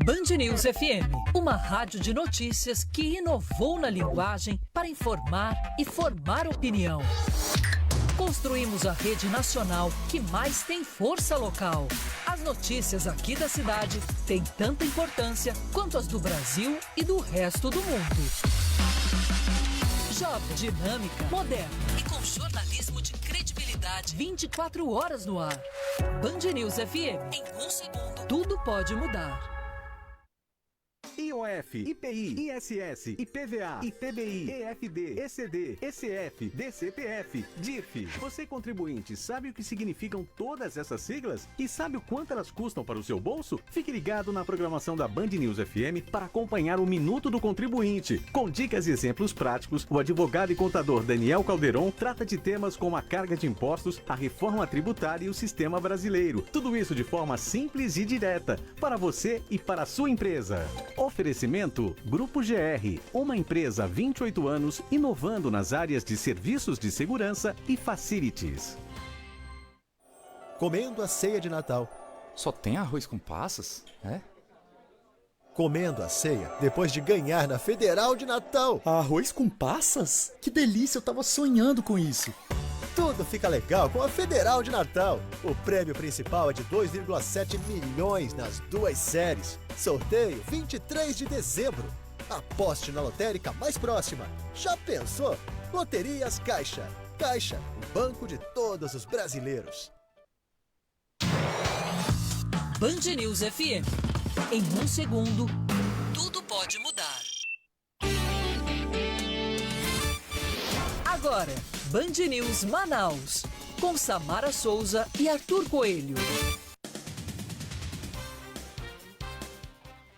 Band News FM, uma rádio de notícias que inovou na linguagem para informar e formar opinião. Construímos a rede nacional que mais tem força local. As notícias aqui da cidade têm tanta importância quanto as do Brasil e do resto do mundo. Jovem, dinâmica, moderna e com jornalismo de credibilidade 24 horas no ar. Band News FM. Em um segundo, tudo pode mudar. IOF, IPI, ISS, IPVA, ITBI, EFD, ECD, ECF, DCPF, DIF. Você, contribuinte, sabe o que significam todas essas siglas? E sabe o quanto elas custam para o seu bolso? Fique ligado na programação da Band News FM para acompanhar o Minuto do Contribuinte. Com dicas e exemplos práticos, o advogado e contador Daniel Calderon trata de temas como a carga de impostos, a reforma tributária e o sistema brasileiro. Tudo isso de forma simples e direta, para você e para a sua empresa. Oferecimento Grupo GR, uma empresa há 28 anos inovando nas áreas de serviços de segurança e facilities. Comendo a ceia de Natal. Só tem arroz com passas? É? Comendo a ceia depois de ganhar na Federal de Natal. Arroz com passas? Que delícia, eu tava sonhando com isso. Tudo fica legal com a Federal de Natal. O prêmio principal é de 2,7 milhões nas duas séries. Sorteio 23 de dezembro. Aposte na lotérica mais próxima. Já pensou? Loterias Caixa. Caixa, o banco de todos os brasileiros. Band News FM. Em um segundo, tudo pode mudar. Agora, Band News Manaus, com Samara Souza e Arthur Coelho.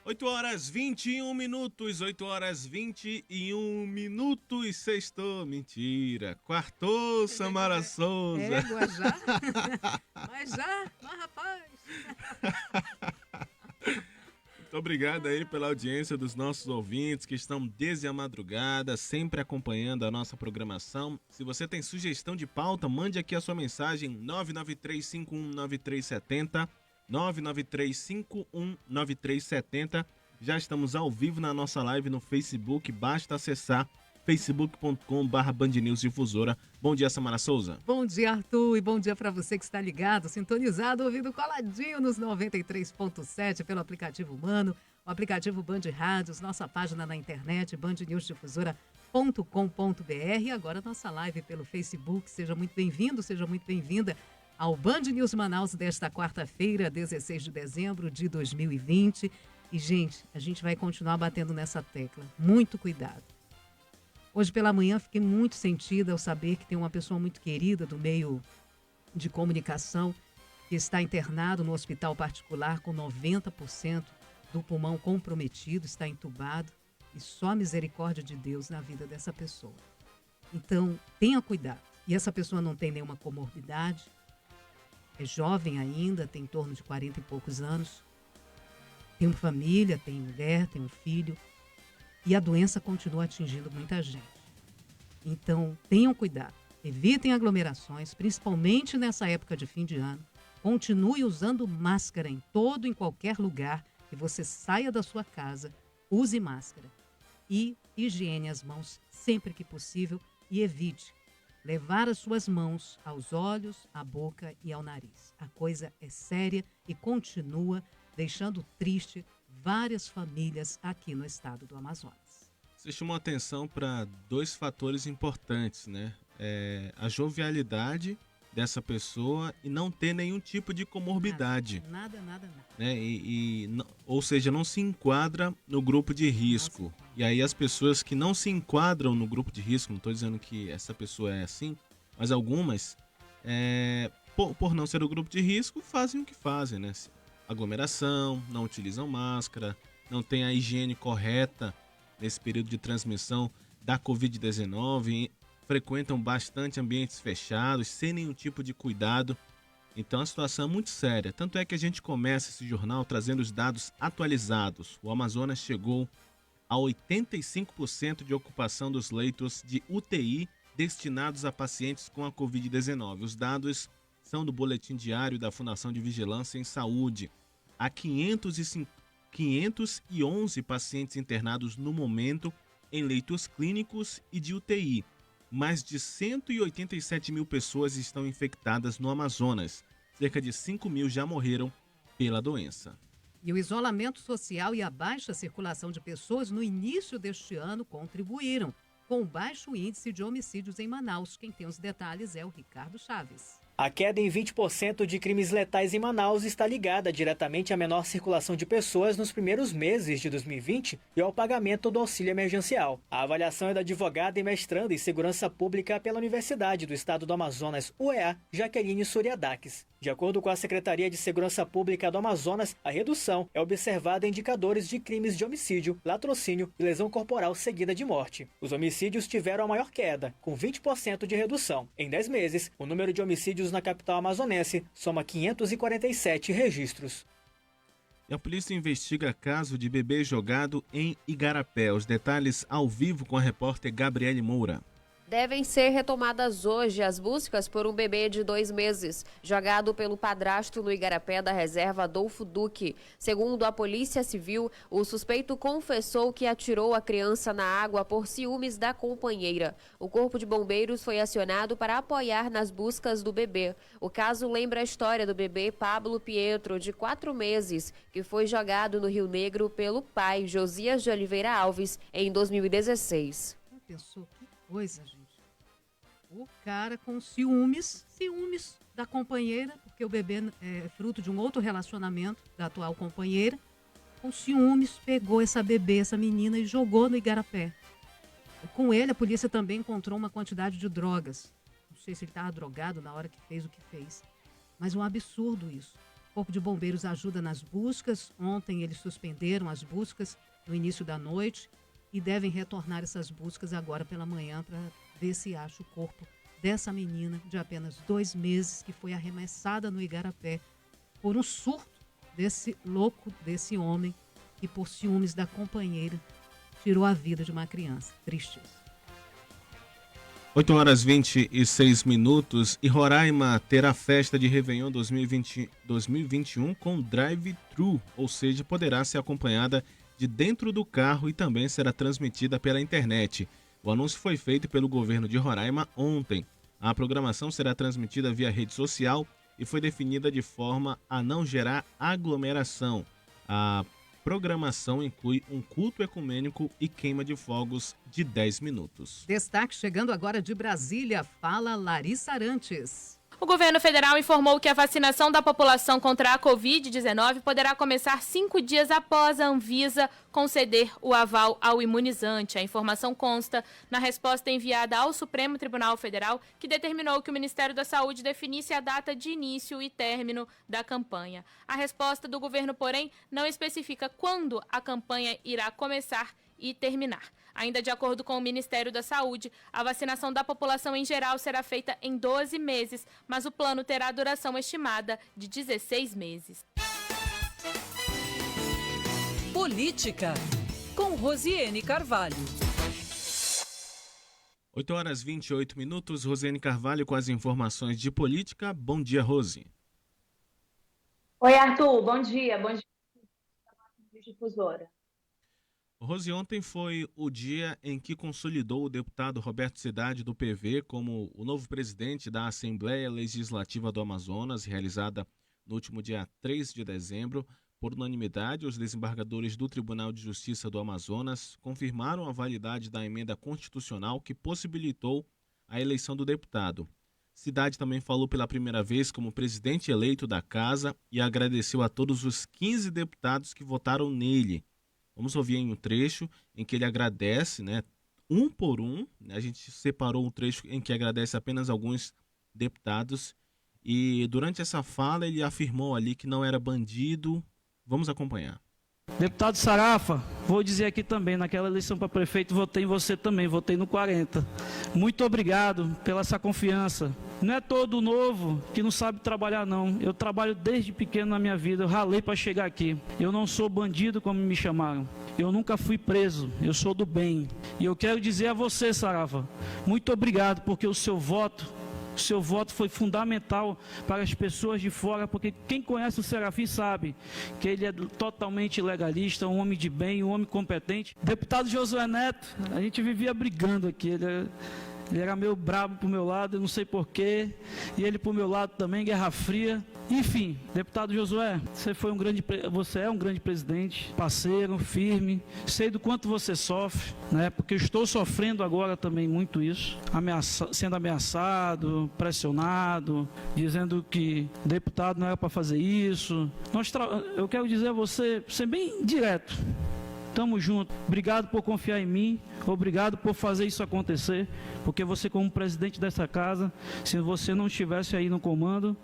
8h21, 8h21, sextou, mentira, quartou, Samara Souza. Égua já? Mas rapaz. Muito obrigado aí pela audiência dos nossos ouvintes que estão desde a madrugada, sempre acompanhando a nossa programação. Se você tem sugestão de pauta, mande aqui a sua mensagem 993519370, 993519370. Já estamos ao vivo na nossa live no Facebook, basta acessar facebook.com/Band News Difusora. Bom dia, Samara Souza. Bom dia, Arthur, e bom dia para você que está ligado, sintonizado, ouvindo coladinho nos 93.7 pelo aplicativo Humano, o aplicativo Band Rádios, nossa página na internet, bandnewsdifusora.com.br e agora nossa live pelo Facebook. Seja muito bem-vindo, seja muito bem-vinda ao Band News Manaus desta quarta-feira, 16 de dezembro de 2020. E, gente, a gente vai continuar batendo nessa tecla. Muito cuidado. Hoje pela manhã fiquei muito sentida ao saber que tem uma pessoa muito querida do meio de comunicação que está internado no hospital particular com 90% do pulmão comprometido, está entubado, e só a misericórdia de Deus na vida dessa pessoa. Então, tenha cuidado. E essa pessoa não tem nenhuma comorbidade, é jovem ainda, tem em torno de 40 e poucos anos, tem uma família, tem mulher, tem um filho, e a doença continua atingindo muita gente. Então, tenham cuidado. Evitem aglomerações, principalmente nessa época de fim de ano. Continue usando máscara em todo e em qualquer lugar que você saia da sua casa. Use máscara. E higiene as mãos sempre que possível e evite levar as suas mãos aos olhos, à boca e ao nariz. A coisa é séria e continua deixando triste várias famílias aqui no estado do Amazonas. Você chamou atenção para dois fatores importantes, né? A jovialidade dessa pessoa e não ter nenhum tipo de comorbidade. Nada. Né? Ou seja, não se enquadra no grupo de risco. E aí as pessoas que não se enquadram no grupo de risco, não estou dizendo que essa pessoa é assim, mas algumas, por não ser o grupo de risco, fazem o que fazem, né? Aglomeração, não utilizam máscara, não tem a higiene correta nesse período de transmissão da Covid-19, frequentam bastante ambientes fechados, sem nenhum tipo de cuidado. Então a situação é muito séria. Tanto é que a gente começa esse jornal trazendo os dados atualizados. O Amazonas chegou a 85% de ocupação dos leitos de UTI destinados a pacientes com a Covid-19. Os dados são do Boletim Diário da Fundação de Vigilância em Saúde. Há 550 511 pacientes internados no momento em leitos clínicos e de UTI. Mais de 187 mil pessoas estão infectadas no Amazonas. Cerca de 5 mil já morreram pela doença. E o isolamento social e a baixa circulação de pessoas no início deste ano contribuíram com o baixo índice de homicídios em Manaus. Quem tem os detalhes é o Ricardo Chaves. A queda em 20% de crimes letais em Manaus está ligada diretamente à menor circulação de pessoas nos primeiros meses de 2020 e ao pagamento do auxílio emergencial. A avaliação é da advogada e mestranda em Segurança Pública pela Universidade do Estado do Amazonas, UEA, Jaqueline Suriadaques. De acordo com a Secretaria de Segurança Pública do Amazonas, a redução é observada em indicadores de crimes de homicídio, latrocínio e lesão corporal seguida de morte. Os homicídios tiveram a maior queda, com 20% de redução. Em 10 meses, o número de homicídios na capital amazonense soma 547 registros. E a polícia investiga caso de bebê jogado em Igarapé. Os detalhes ao vivo com a repórter Gabriele Moura. Devem ser retomadas hoje as buscas por um bebê de 2 meses, jogado pelo padrasto no Igarapé da reserva Adolfo Duque. Segundo a Polícia Civil, o suspeito confessou que atirou a criança na água por ciúmes da companheira. O Corpo de Bombeiros foi acionado para apoiar nas buscas do bebê. O caso lembra a história do bebê Pablo Pietro, de 4 meses, que foi jogado no Rio Negro pelo pai, Josias de Oliveira Alves, em 2016. Pensou que coisa, gente. O cara com ciúmes da companheira, porque o bebê é fruto de um outro relacionamento da atual companheira. Com ciúmes, pegou essa bebê, essa menina, e jogou no Igarapé. Com ele, a polícia também encontrou uma quantidade de drogas. Não sei se ele estava drogado na hora que fez o que fez. Mas um absurdo isso. O Corpo de Bombeiros ajuda nas buscas. Ontem eles suspenderam as buscas no início da noite e devem retornar essas buscas agora pela manhã para ver se acha o corpo dessa menina de apenas 2 meses que foi arremessada no Igarapé por um surto desse louco, desse homem, que por ciúmes da companheira tirou a vida de uma criança. Triste isso. 8h26 e Roraima terá festa de Réveillon 2021 com drive-thru, ou seja, poderá ser acompanhada de dentro do carro e também será transmitida pela internet. O anúncio foi feito pelo governo de Roraima ontem. A programação será transmitida via rede social e foi definida de forma a não gerar aglomeração. A programação inclui um culto ecumênico e queima de fogos de 10 minutos. Destaque chegando agora de Brasília, fala Larissa Arantes. O governo federal informou que a vacinação da população contra a Covid-19 poderá começar 5 dias após a Anvisa conceder o aval ao imunizante. A informação consta na resposta enviada ao Supremo Tribunal Federal, que determinou que o Ministério da Saúde definisse a data de início e término da campanha. A resposta do governo, porém, não especifica quando a campanha irá começar e terminar. Ainda de acordo com o Ministério da Saúde, a vacinação da população em geral será feita em 12 meses, mas o plano terá duração estimada de 16 meses. Política, com Rosiane Carvalho. 8h28, Rosiane Carvalho com as informações de política. Bom dia, Rose. Oi, Arthur, bom dia. Bom dia, difusora. Rose, ontem foi o dia em que consolidou o deputado Roberto Cidade, do PV, como o novo presidente da Assembleia Legislativa do Amazonas, realizada no último dia 3 de dezembro. Por unanimidade, os desembargadores do Tribunal de Justiça do Amazonas confirmaram a validade da emenda constitucional que possibilitou a eleição do deputado. Cidade também falou pela primeira vez como presidente eleito da Casa e agradeceu a todos os 15 deputados que votaram nele. Vamos ouvir em um trecho em que ele agradece, um por um. A gente separou um trecho em que agradece apenas alguns deputados. E durante essa fala ele afirmou ali que não era bandido. Vamos acompanhar. Deputado Sarafa, vou dizer aqui também, naquela eleição para prefeito, votei em você também, votei no 40. Muito obrigado pela essa confiança. Não é todo novo que não sabe trabalhar, não. Eu trabalho desde pequeno na minha vida, eu ralei para chegar aqui. Eu não sou bandido como me chamaram. Eu nunca fui preso, eu sou do bem. E eu quero dizer a você, Sarafa, muito obrigado, porque o seu voto O seu voto foi fundamental para as pessoas de fora, porque quem conhece o Serafim sabe que ele é totalmente legalista, um homem de bem, um homem competente. Deputado Josué Neto, a gente vivia brigando aqui, ele era meio brabo pro meu lado, eu não sei porquê, e ele pro meu lado também, Guerra Fria. Enfim, deputado Josué, você é um grande presidente, parceiro, firme, sei do quanto você sofre, né? Porque eu estou sofrendo agora também muito isso, sendo ameaçado, pressionado, dizendo que deputado não era para fazer isso. Eu quero dizer a você, ser bem direto. Tamo junto. Obrigado por confiar em mim. Obrigado por fazer isso acontecer. Porque você, como presidente dessa casa, se você não estivesse aí no comando,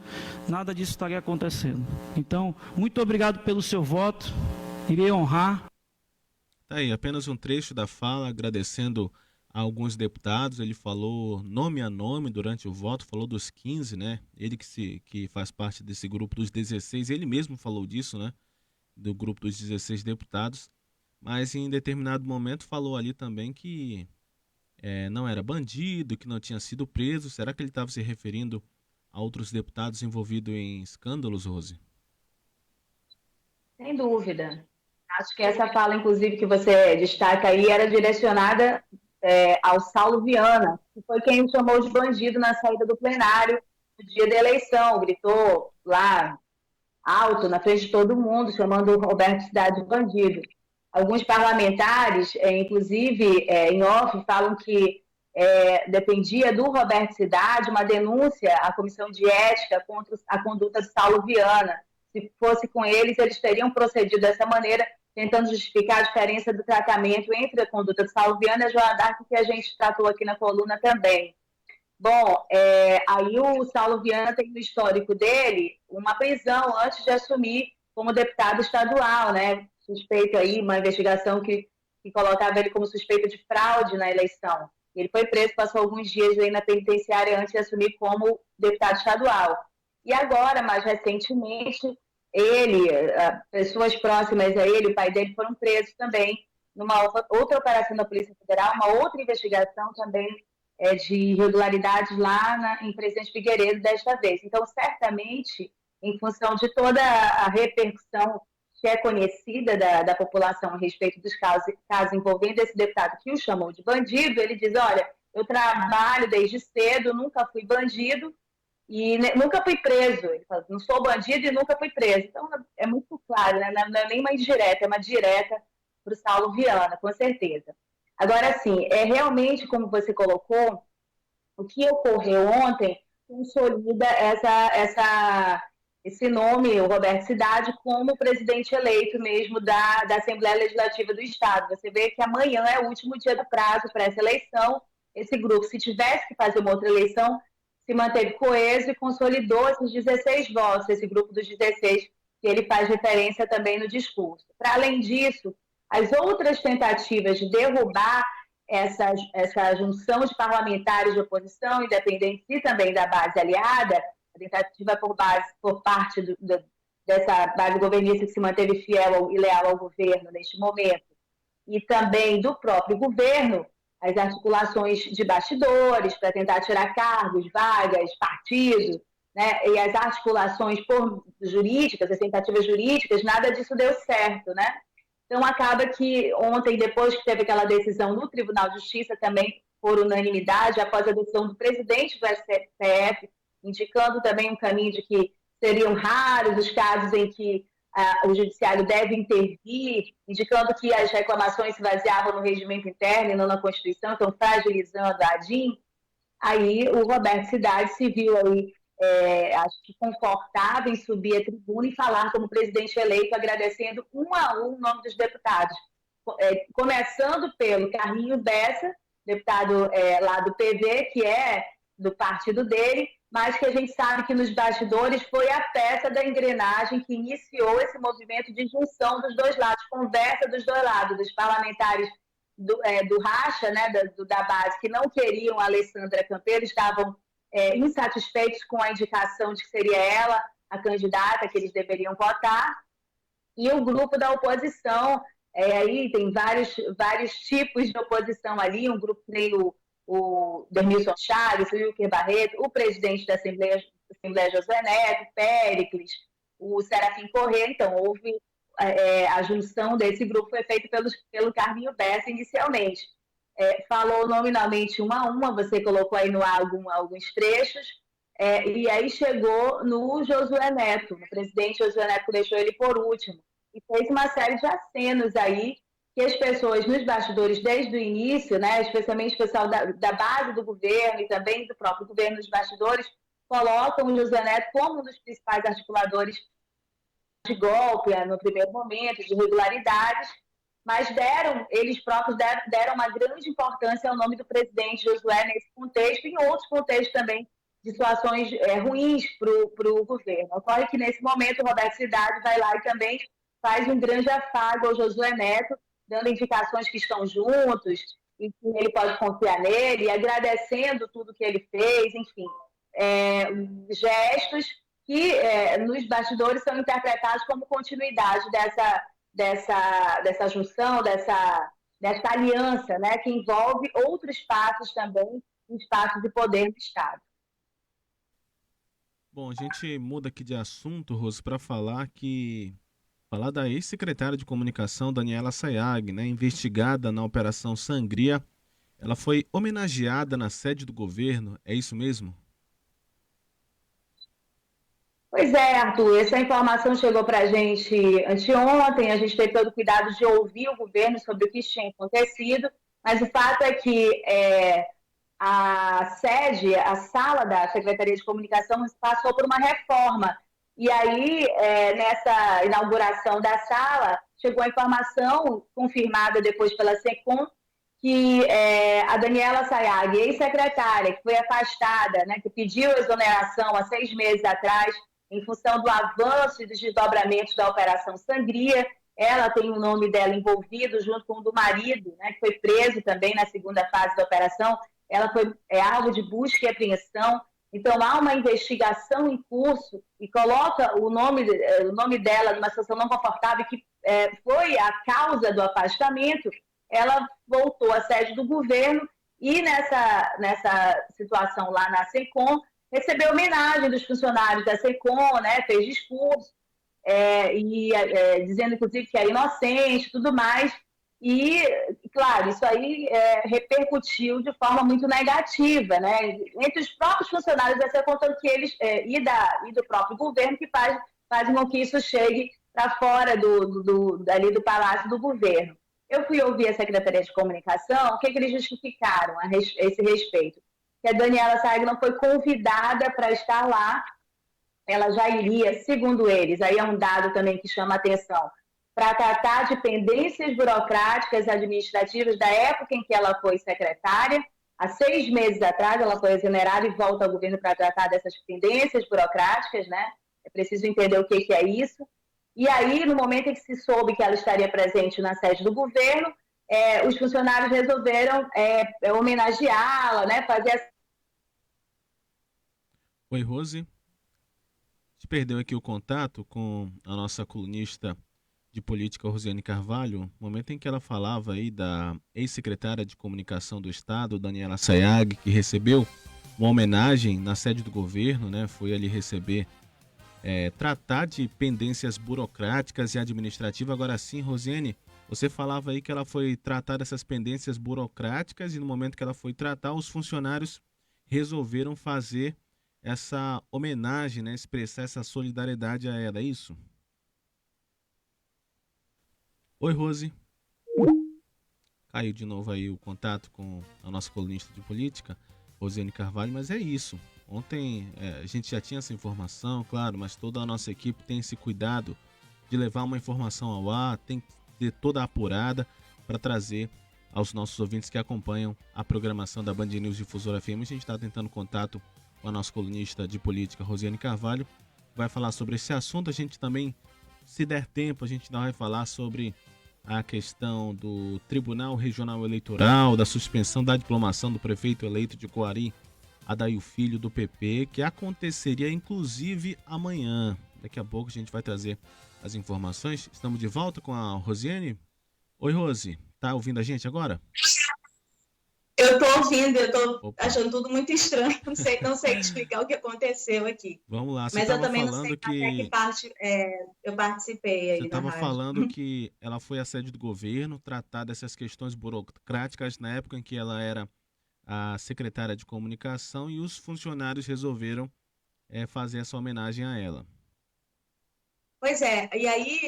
nada disso estaria acontecendo. Então, muito obrigado pelo seu voto. Irei honrar. Tá aí, apenas um trecho da fala, agradecendo a alguns deputados. Ele falou nome a nome durante o voto, falou dos 15, né? Ele que faz parte desse grupo dos 16, ele mesmo falou disso, né? Do grupo dos 16 deputados. Mas em determinado momento falou ali também que não era bandido, que não tinha sido preso. Será que ele estava se referindo a outros deputados envolvidos em escândalos, Rose? Sem dúvida. Acho que essa fala, inclusive, que você destaca aí, era direcionada ao Saulo Viana, que foi quem o chamou de bandido na saída do plenário no dia da eleição. Gritou lá alto, na frente de todo mundo, chamando o Roberto Cidade de bandido. Alguns parlamentares, inclusive em off, falam que dependia do Roberto Cidade uma denúncia à Comissão de Ética contra a conduta de Saulo Viana. Se fosse com eles teriam procedido dessa maneira, tentando justificar a diferença do tratamento entre a conduta de Saulo Viana e a Joana d'Arc, que a gente tratou aqui na coluna também. Bom, aí o Saulo Viana tem no histórico dele uma prisão antes de assumir como deputado estadual, né? Suspeito aí, uma investigação que colocava ele como suspeito de fraude na eleição. Ele foi preso, passou alguns dias aí na penitenciária antes de assumir como deputado estadual. E agora, mais recentemente, ele, pessoas próximas a ele, o pai dele, foram presos também numa outra operação da Polícia Federal, uma outra investigação também de irregularidades lá em Presidente Figueiredo desta vez. Então, certamente, em função de toda a repercussão que é conhecida da população a respeito dos casos envolvendo esse deputado que o chamou de bandido, ele diz, olha, eu trabalho desde cedo, nunca fui bandido e nunca fui preso. Ele fala, não sou bandido e nunca fui preso. Então, é muito claro, né? Não é nem uma indireta, é uma direta para o Saulo Viana, com certeza. Agora, sim, realmente, como você colocou, o que ocorreu ontem consolida esse nome, o Roberto Cidade, como presidente eleito mesmo da Assembleia Legislativa do Estado. Você vê que amanhã é o último dia do prazo para essa eleição. Esse grupo, se tivesse que fazer uma outra eleição, se manteve coeso e consolidou esses 16 votos, esse grupo dos 16, que ele faz referência também no discurso. Para além disso, as outras tentativas de derrubar essa junção de parlamentares de oposição, independentes e também da base aliada, a tentativa por parte dessa base governista que se manteve fiel e leal ao governo neste momento, e também do próprio governo, as articulações de bastidores para tentar tirar cargos, vagas, partidos, né? E as articulações jurídicas, as tentativas jurídicas, nada disso deu certo, né? Então acaba que ontem, depois que teve aquela decisão no Tribunal de Justiça, também por unanimidade, após a decisão do presidente do STF, indicando também um caminho de que seriam raros os casos em que o judiciário deve intervir, indicando que as reclamações se baseavam no regimento interno e não na Constituição, então fragilizando a ADIM. Aí o Roberto Cidade se viu aí, acho que confortável em subir a tribuna e falar como presidente eleito, agradecendo um a um o nome dos deputados. Começando pelo Carlinho Bessa, deputado lá do PV, que é do partido dele, mas que a gente sabe que nos bastidores foi a peça da engrenagem que iniciou esse movimento de junção dos dois lados, conversa dos dois lados, dos parlamentares do racha, né, da base, que não queriam a Alessandra Campeiro, estavam insatisfeitos com a indicação de que seria ela a candidata que eles deveriam votar, e o grupo da oposição, aí tem vários tipos de oposição ali, um grupo que nem o Denilson Chaves, o Wilker Barreto, o presidente da Assembleia Josué Neto, Péricles, o Serafim Corrêa. Então, houve a junção desse grupo, foi feita pelo Carlinho Bessa inicialmente. Falou nominalmente uma a uma, você colocou aí no álbum alguns trechos, e aí chegou no Josué Neto, o presidente Josué Neto deixou ele por último, e fez uma série de acenos aí, que as pessoas nos bastidores desde o início, né, especialmente o pessoal da base do governo e também do próprio governo nos bastidores, colocam o Josué Neto como um dos principais articuladores de golpe no primeiro momento, de irregularidades, mas eles próprios deram uma grande importância ao nome do presidente Josué nesse contexto e em outros contextos também de situações ruins para o governo. Ocorre que nesse momento o Roberto Cidade vai lá e também faz um grande afago ao Josué Neto, dando indicações que estão juntos e que ele pode confiar nele, agradecendo tudo que ele fez, enfim, gestos que nos bastidores são interpretados como continuidade dessa junção, dessa aliança, né, que envolve outros espaços também, espaços de poder do Estado. Bom, a gente muda aqui de assunto, Rose, para falar da ex-secretária de comunicação, Daniela Sayag, né, investigada na Operação Sangria. Ela foi homenageada na sede do governo, é isso mesmo? Pois é, Arthur, essa informação chegou para a gente anteontem, a gente teve todo o cuidado de ouvir o governo sobre o que tinha acontecido, mas o fato é que a sala da Secretaria de Comunicação passou por uma reforma. E aí, nessa inauguração da sala, chegou a informação confirmada depois pela SECOM que a Daniela Sayag, ex-secretária, que foi afastada, né, que pediu exoneração há 6 meses atrás, em função do avanço e dos desdobramentos da Operação Sangria, ela tem o nome dela envolvido junto com o do marido, né, que foi preso também na segunda fase da operação. Ela foi alvo de busca e apreensão. Então, há uma investigação em curso e coloca o nome dela numa situação não confortável, que foi a causa do afastamento. Ela voltou à sede do governo e, nessa situação lá na SECOM, recebeu homenagem dos funcionários da SECOM, né, fez discurso, dizendo, inclusive, que é inocente e tudo mais. E, claro, isso aí repercutiu de forma muito negativa, né, entre os próprios funcionários da SECOM, tanto que eles, e do próprio governo, que fazem com que isso chegue para fora dali do Palácio do Governo. Eu fui ouvir a Secretaria de Comunicação, o que eles justificaram a esse respeito? Que a Daniela Sayag não foi convidada para estar lá, ela já iria, segundo eles, aí é um dado também que chama a atenção, para tratar de pendências burocráticas administrativas da época em que ela foi secretária. Há 6 meses atrás ela foi exonerada e volta ao governo para tratar dessas pendências burocráticas, né? É preciso entender o que é isso. E aí, no momento em que se soube que ela estaria presente na sede do governo, os funcionários resolveram homenageá-la, né? Fazer Oi, Rose. A gente perdeu aqui o contato com a nossa colunista de política, Rosiane Carvalho, no momento em que ela falava aí da ex-secretária de comunicação do Estado, Daniela Sayag, que recebeu uma homenagem na sede do governo, né? Foi ali receber, tratar de pendências burocráticas e administrativas. Agora sim, Rosiane, você falava aí que ela foi tratar dessas pendências burocráticas e no momento que ela foi tratar, os funcionários resolveram fazer essa homenagem, né? Expressar essa solidariedade a ela, é isso? Oi, Rose. Caiu de novo aí o contato com a nossa colunista de política, Rosiane Carvalho, mas é isso. Ontem a gente já tinha essa informação, claro, mas toda a nossa equipe tem esse cuidado de levar uma informação ao ar, tem que ter toda apurada para trazer aos nossos ouvintes que acompanham a programação da Band News Difusora FM. A gente está tentando contato com a nossa colunista de política, Rosiane Carvalho, vai falar sobre esse assunto. A gente também, se der tempo, a gente ainda vai falar sobre a questão do Tribunal Regional Eleitoral, da suspensão da diplomação do prefeito eleito de Coari, Adail Filho, do PP, que aconteceria inclusive amanhã. Daqui a pouco a gente vai trazer as informações. Estamos de volta com a Rosiane. Oi, Rose, tá ouvindo a gente agora? Eu tô ouvindo, eu tô achando tudo muito estranho, não sei explicar o que aconteceu aqui. Vamos lá, você Mas eu estava também não sei falando até que que parte eu participei você aí na estava rádio. falando que ela foi à sede do governo tratar dessas questões burocráticas na época em que ela era a secretária de comunicação e os funcionários resolveram fazer essa homenagem a ela. Pois é, e aí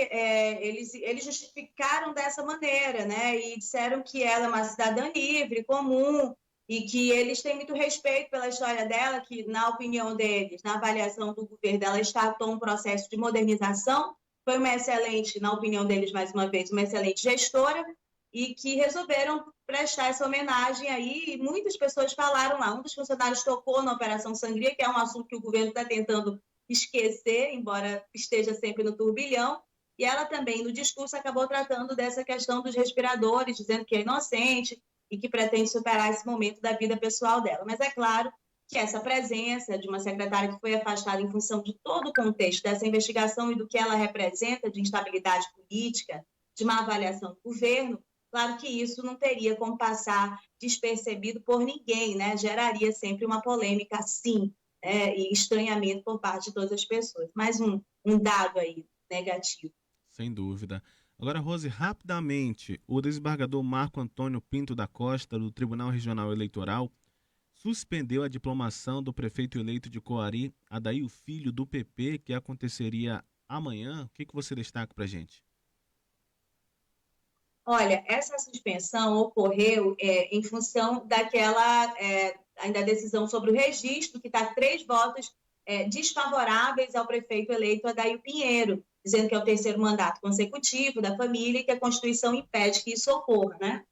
eles justificaram dessa maneira, né? E disseram que ela é uma cidadã livre, comum, e que eles têm muito respeito pela história dela, que, na opinião deles, na avaliação do governo dela, startou um processo de modernização, foi uma excelente, na opinião deles, mais uma vez, uma excelente gestora, e que resolveram prestar essa homenagem aí, e muitas pessoas falaram lá. Um dos funcionários tocou na Operação Sangria, que é um assunto que o governo está tentando esquecer, embora esteja sempre no turbilhão, e ela também, no discurso, acabou tratando dessa questão dos respiradores, dizendo que é inocente e que pretende superar esse momento da vida pessoal dela. Mas é claro que essa presença de uma secretária que foi afastada em função de todo o contexto dessa investigação e do que ela representa de instabilidade política, de má avaliação do governo, claro que isso não teria como passar despercebido por ninguém, né? Geraria sempre uma polêmica, sim, e estranhamento por parte de todas as pessoas. Mais um dado aí negativo. Sem dúvida. Agora, Rose, rapidamente, o desembargador Marco Antônio Pinto da Costa, do Tribunal Regional Eleitoral, suspendeu a diplomação do prefeito eleito de Coari, Adair Filho, do PP, que aconteceria amanhã. O que você destaca para a gente? Olha, essa suspensão ocorreu em função daquela ainda decisão sobre o registro, que está 3 votos desfavoráveis ao prefeito eleito Adair Pinheiro, dizendo que é o 3º mandato consecutivo da família e que a Constituição impede que isso ocorra, né?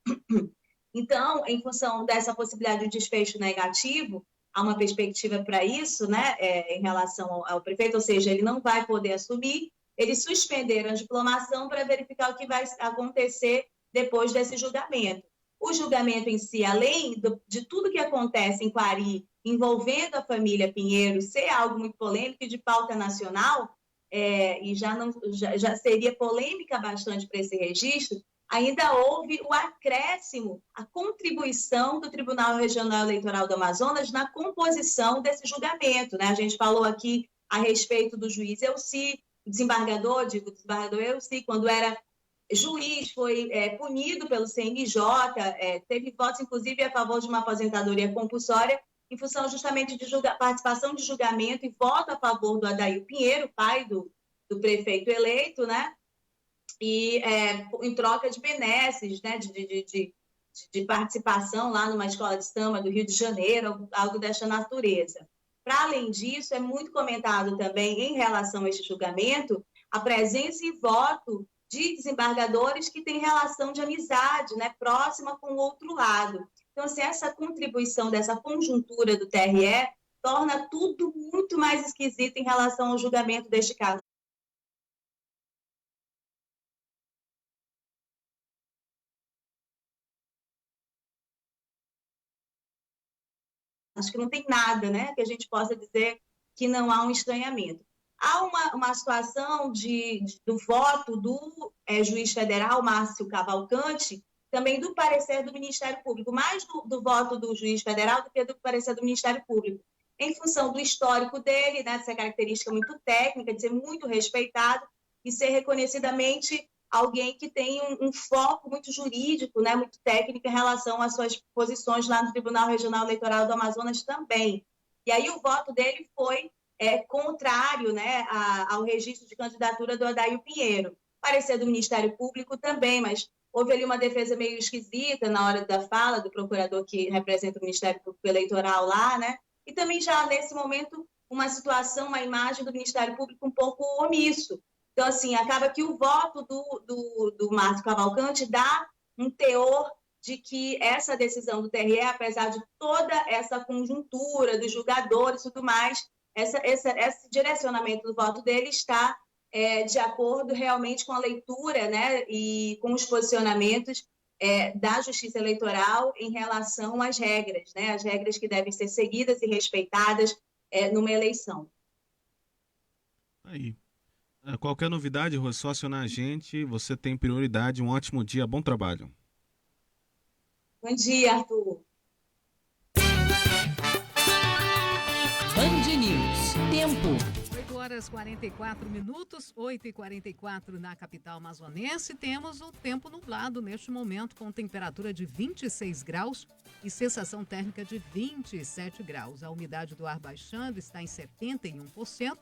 Então, em função dessa possibilidade de desfecho negativo, há uma perspectiva para isso, né, em relação ao prefeito, ou seja, ele não vai poder assumir. Eles suspenderam a diplomação para verificar o que vai acontecer depois desse julgamento. O julgamento em si, além de tudo que acontece em Coari, envolvendo a família Pinheiro, ser algo muito polêmico e de pauta nacional, e já seria polêmica bastante para esse registro, ainda houve o acréscimo, a contribuição do Tribunal Regional Eleitoral do Amazonas na composição desse julgamento, né? A gente falou aqui a respeito do juiz Elci, desembargador Elci, quando era juiz, foi punido pelo CNJ, teve votos, inclusive, a favor de uma aposentadoria compulsória, em função justamente de participação de julgamento e voto a favor do Adair Pinheiro, pai do prefeito eleito, né? E em troca de benesses, né? de participação lá numa escola de samba do Rio de Janeiro, algo dessa natureza. Para além disso, é muito comentado também, em relação a este julgamento, a presença e voto de desembargadores que têm relação de amizade, né, próxima com o outro lado. Então, assim, essa contribuição dessa conjuntura do TRE torna tudo muito mais esquisito em relação ao julgamento deste caso. Acho que não tem nada, né, que a gente possa dizer que não há um estranhamento. Há uma situação do voto do juiz federal, Márcio Cavalcante, também do parecer do Ministério Público, mais do voto do juiz federal do que do parecer do Ministério Público, em função do histórico dele, né, dessa característica muito técnica, de ser muito respeitado e ser reconhecidamente alguém que tem um foco muito jurídico, né, muito técnico em relação às suas posições lá no Tribunal Regional Eleitoral do Amazonas também. E aí o voto dele foi contrário, né, ao registro de candidatura do Adair Pinheiro. Parecer do Ministério Público também, mas houve ali uma defesa meio esquisita na hora da fala do procurador que representa o Ministério Público Eleitoral lá, né? E também já nesse momento uma situação, uma imagem do Ministério Público um pouco omisso. Então, assim, acaba que o voto do Márcio Cavalcante dá um teor de que essa decisão do TRE, apesar de toda essa conjuntura dos julgadores e tudo mais, esse direcionamento do voto dele está de acordo realmente com a leitura, né, e com os posicionamentos da Justiça Eleitoral em relação às regras, né, as regras que devem ser seguidas e respeitadas numa eleição. Aí. Qualquer novidade, Rô, é só acionar a gente, você tem prioridade, um ótimo dia, bom trabalho. Bom dia, Arthur. Tempo. 8 horas 44 minutos, 8h44 na capital amazonense. Temos o tempo nublado neste momento, com temperatura de 26 graus e sensação térmica de 27 graus. A umidade do ar baixando está em 71%.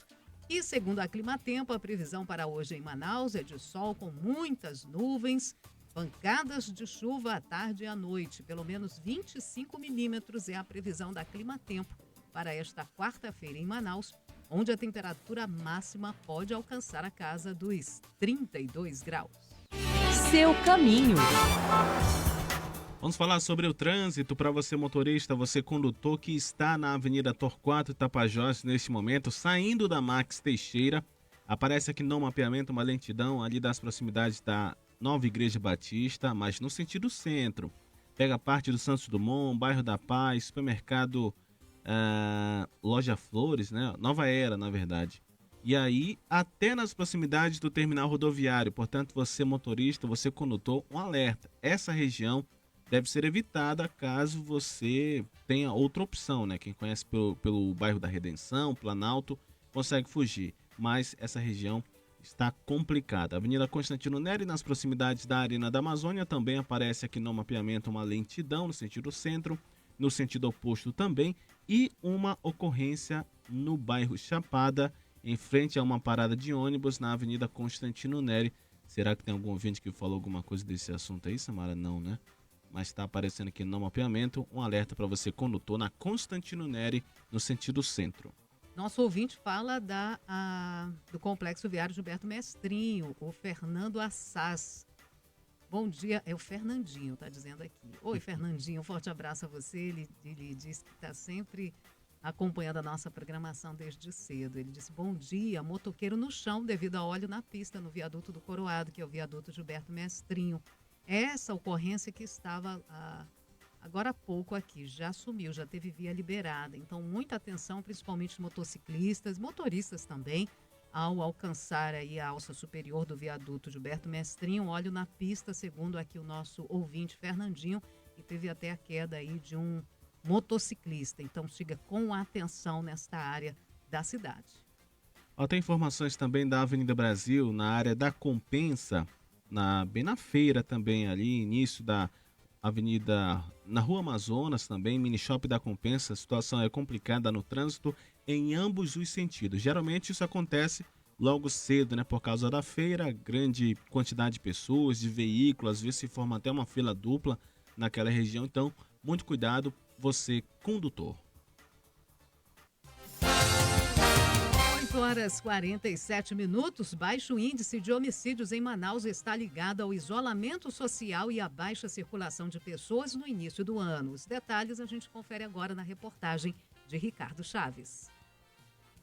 E segundo a Climatempo, a previsão para hoje em Manaus é de sol com muitas nuvens, pancadas de chuva à tarde e à noite. Pelo menos 25 milímetros é a previsão da Climatempo para esta quarta-feira em Manaus, onde a temperatura máxima pode alcançar a casa dos 32 graus. Seu caminho. Vamos falar sobre o trânsito para você motorista, você condutor que está na Avenida Torquato Tapajós neste momento, saindo da Max Teixeira. Aparece aqui no mapeamento uma lentidão ali das proximidades da Nova Igreja Batista, mas no sentido centro. Pega parte do Santos Dumont, bairro da Paz, supermercado Loja Flores, né? Nova Era, na verdade. E aí, até nas proximidades do terminal rodoviário. Portanto, você motorista, você condutor, um alerta. Essa região deve ser evitada caso você tenha outra opção, né? Quem conhece pelo bairro da Redenção, Planalto, consegue fugir. Mas essa região está complicada. Avenida Constantino Neri, nas proximidades da Arena da Amazônia, também aparece aqui no mapeamento uma lentidão no sentido centro, no sentido oposto também, e uma ocorrência no bairro Chapada, em frente a uma parada de ônibus na Avenida Constantino Neri. Será que tem algum ouvinte que falou alguma coisa desse assunto aí, Samara? Não, né? Mas está aparecendo aqui no mapeamento um alerta para você condutor na Constantino Neri, no sentido centro. Nosso ouvinte fala do Complexo Viário Gilberto Mestrinho, o Fernando Assas. Bom dia, é o Fernandinho, tá dizendo aqui. Oi, Fernandinho, um forte abraço a você. Ele disse que está sempre acompanhando a nossa programação desde cedo. Ele disse, bom dia, motoqueiro no chão devido a óleo na pista no viaduto do Coroado, que é o viaduto Gilberto Mestrinho. Essa ocorrência que estava agora há pouco aqui, já sumiu, já teve via liberada. Então, muita atenção, principalmente motociclistas, motoristas também, ao alcançar aí a alça superior do viaduto Gilberto Mestrinho. Óleo na pista, segundo aqui o nosso ouvinte Fernandinho, e teve até a queda aí de um motociclista. Então, siga com atenção nesta área da cidade. Tem informações também da Avenida Brasil, na área da Compensa, bem na feira também, ali, início da avenida, na Rua Amazonas também, mini shop da Compensa. A situação é complicada no trânsito em ambos os sentidos. Geralmente isso acontece logo cedo, né? Por causa da feira, grande quantidade de pessoas, de veículos, às vezes se forma até uma fila dupla naquela região. Então, muito cuidado, você condutor. 8 horas 47 minutos, baixo índice de homicídios em Manaus está ligado ao isolamento social e à baixa circulação de pessoas no início do ano. Os detalhes a gente confere agora na reportagem de Ricardo Chaves.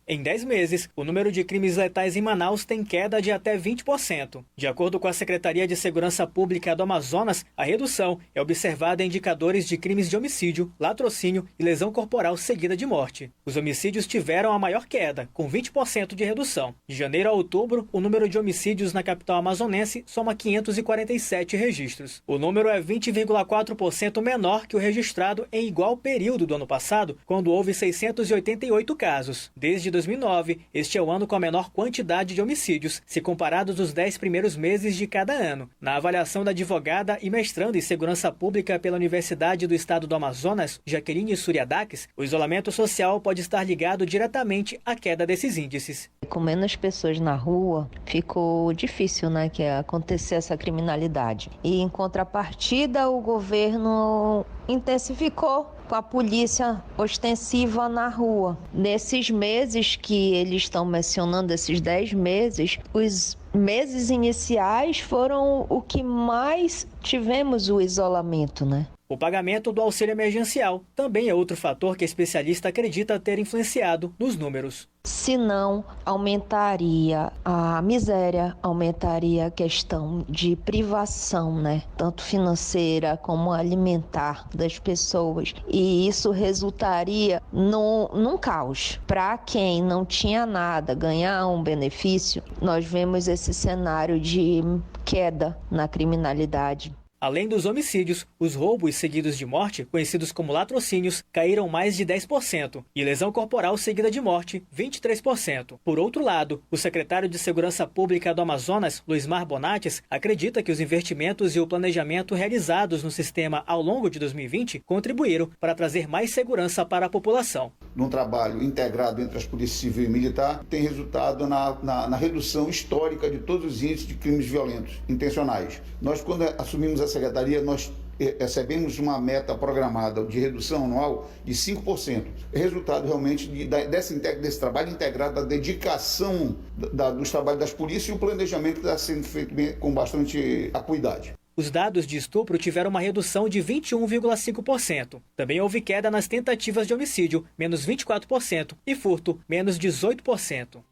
Em 10 meses, o número de crimes letais em Manaus tem queda de até 20%. De acordo com a Secretaria de Segurança Pública do Amazonas, a redução é observada em indicadores de crimes de homicídio, latrocínio e lesão corporal seguida de morte. Os homicídios tiveram a maior queda, com 20% de redução. De janeiro a outubro, o número de homicídios na capital amazonense soma 547 registros. O número é 20,4% menor que o registrado em igual período do ano passado, quando houve 688 casos. Desde 2009, este é o ano com a menor quantidade de homicídios, se comparados os 10 primeiros meses de cada ano. Na avaliação da advogada e mestranda em Segurança Pública pela Universidade do Estado do Amazonas, Jaqueline Suriadaques, o isolamento social pode estar ligado diretamente à queda desses índices. Com menos pessoas na rua, ficou difícil, né, que acontecer essa criminalidade. E em contrapartida, o governo intensificou com a polícia ostensiva na rua. Nesses meses que eles estão mencionando, esses 10 meses, os meses iniciais foram o que mais tivemos o isolamento, né? O pagamento do auxílio emergencial também é outro fator que a especialista acredita ter influenciado nos números. Se não, aumentaria a miséria, aumentaria a questão de privação, né? Tanto financeira como alimentar das pessoas. E isso resultaria num caos. Para quem não tinha nada, ganhar um benefício, nós vemos esse cenário de queda na criminalidade. Além dos homicídios, os roubos seguidos de morte, conhecidos como latrocínios, caíram mais de 10%, e lesão corporal seguida de morte, 23%. Por outro lado, o secretário de Segurança Pública do Amazonas, Luismar Bonates, acredita que os investimentos e o planejamento realizados no sistema ao longo de 2020 contribuíram para trazer mais segurança para a população. Num trabalho integrado entre as polícias civil e militar, tem resultado na redução histórica de todos os índices de crimes violentos intencionais. Nós, quando assumimos a secretaria, nós recebemos uma meta programada de redução anual de 5%. Resultado realmente desse trabalho integrado, da dedicação dos trabalhos das polícias e o planejamento que está sendo feito com bastante acuidade. Os dados de estupro tiveram uma redução de 21,5%. Também houve queda nas tentativas de homicídio, menos 24%, e furto, menos 18%.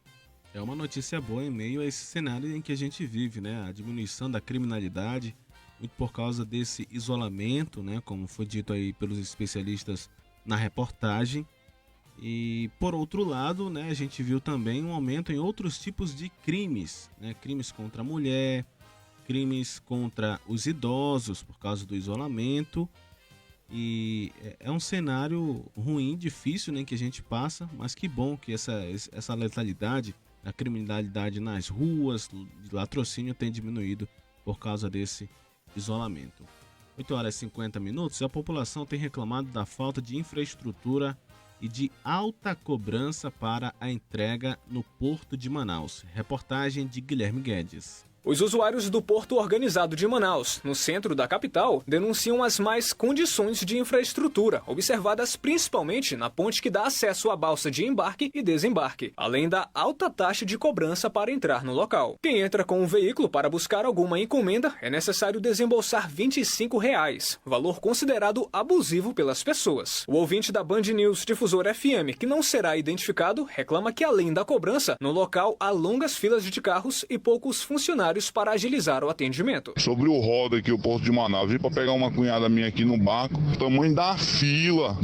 É uma notícia boa em meio a esse cenário em que a gente vive, né? A diminuição da criminalidade, muito por causa desse isolamento, né? Como foi dito aí pelos especialistas na reportagem. E, por outro lado, né, a gente viu também um aumento em outros tipos de crimes, né? Crimes contra a mulher, crimes contra os idosos por causa do isolamento. E é um cenário ruim, difícil, né, que a gente passa, mas que bom que essa letalidade, a criminalidade nas ruas, de latrocínio, tem diminuído por causa desse isolamento. 8h50, a população tem reclamado da falta de infraestrutura e de alta cobrança para a entrega no Porto de Manaus. Reportagem de Guilherme Guedes. Os usuários do Porto Organizado de Manaus, no centro da capital, denunciam as más condições de infraestrutura, observadas principalmente na ponte que dá acesso à balsa de embarque e desembarque, além da alta taxa de cobrança para entrar no local. Quem entra com um veículo para buscar alguma encomenda é necessário desembolsar R$ 25, valor considerado abusivo pelas pessoas. O ouvinte da Band News Difusor FM, que não será identificado, reclama que além da cobrança, no local há longas filas de carros e poucos funcionários para agilizar o atendimento. Sobre o roda aqui, o Porto de Manaus, vim para pegar uma cunhada minha aqui no barco, o tamanho da fila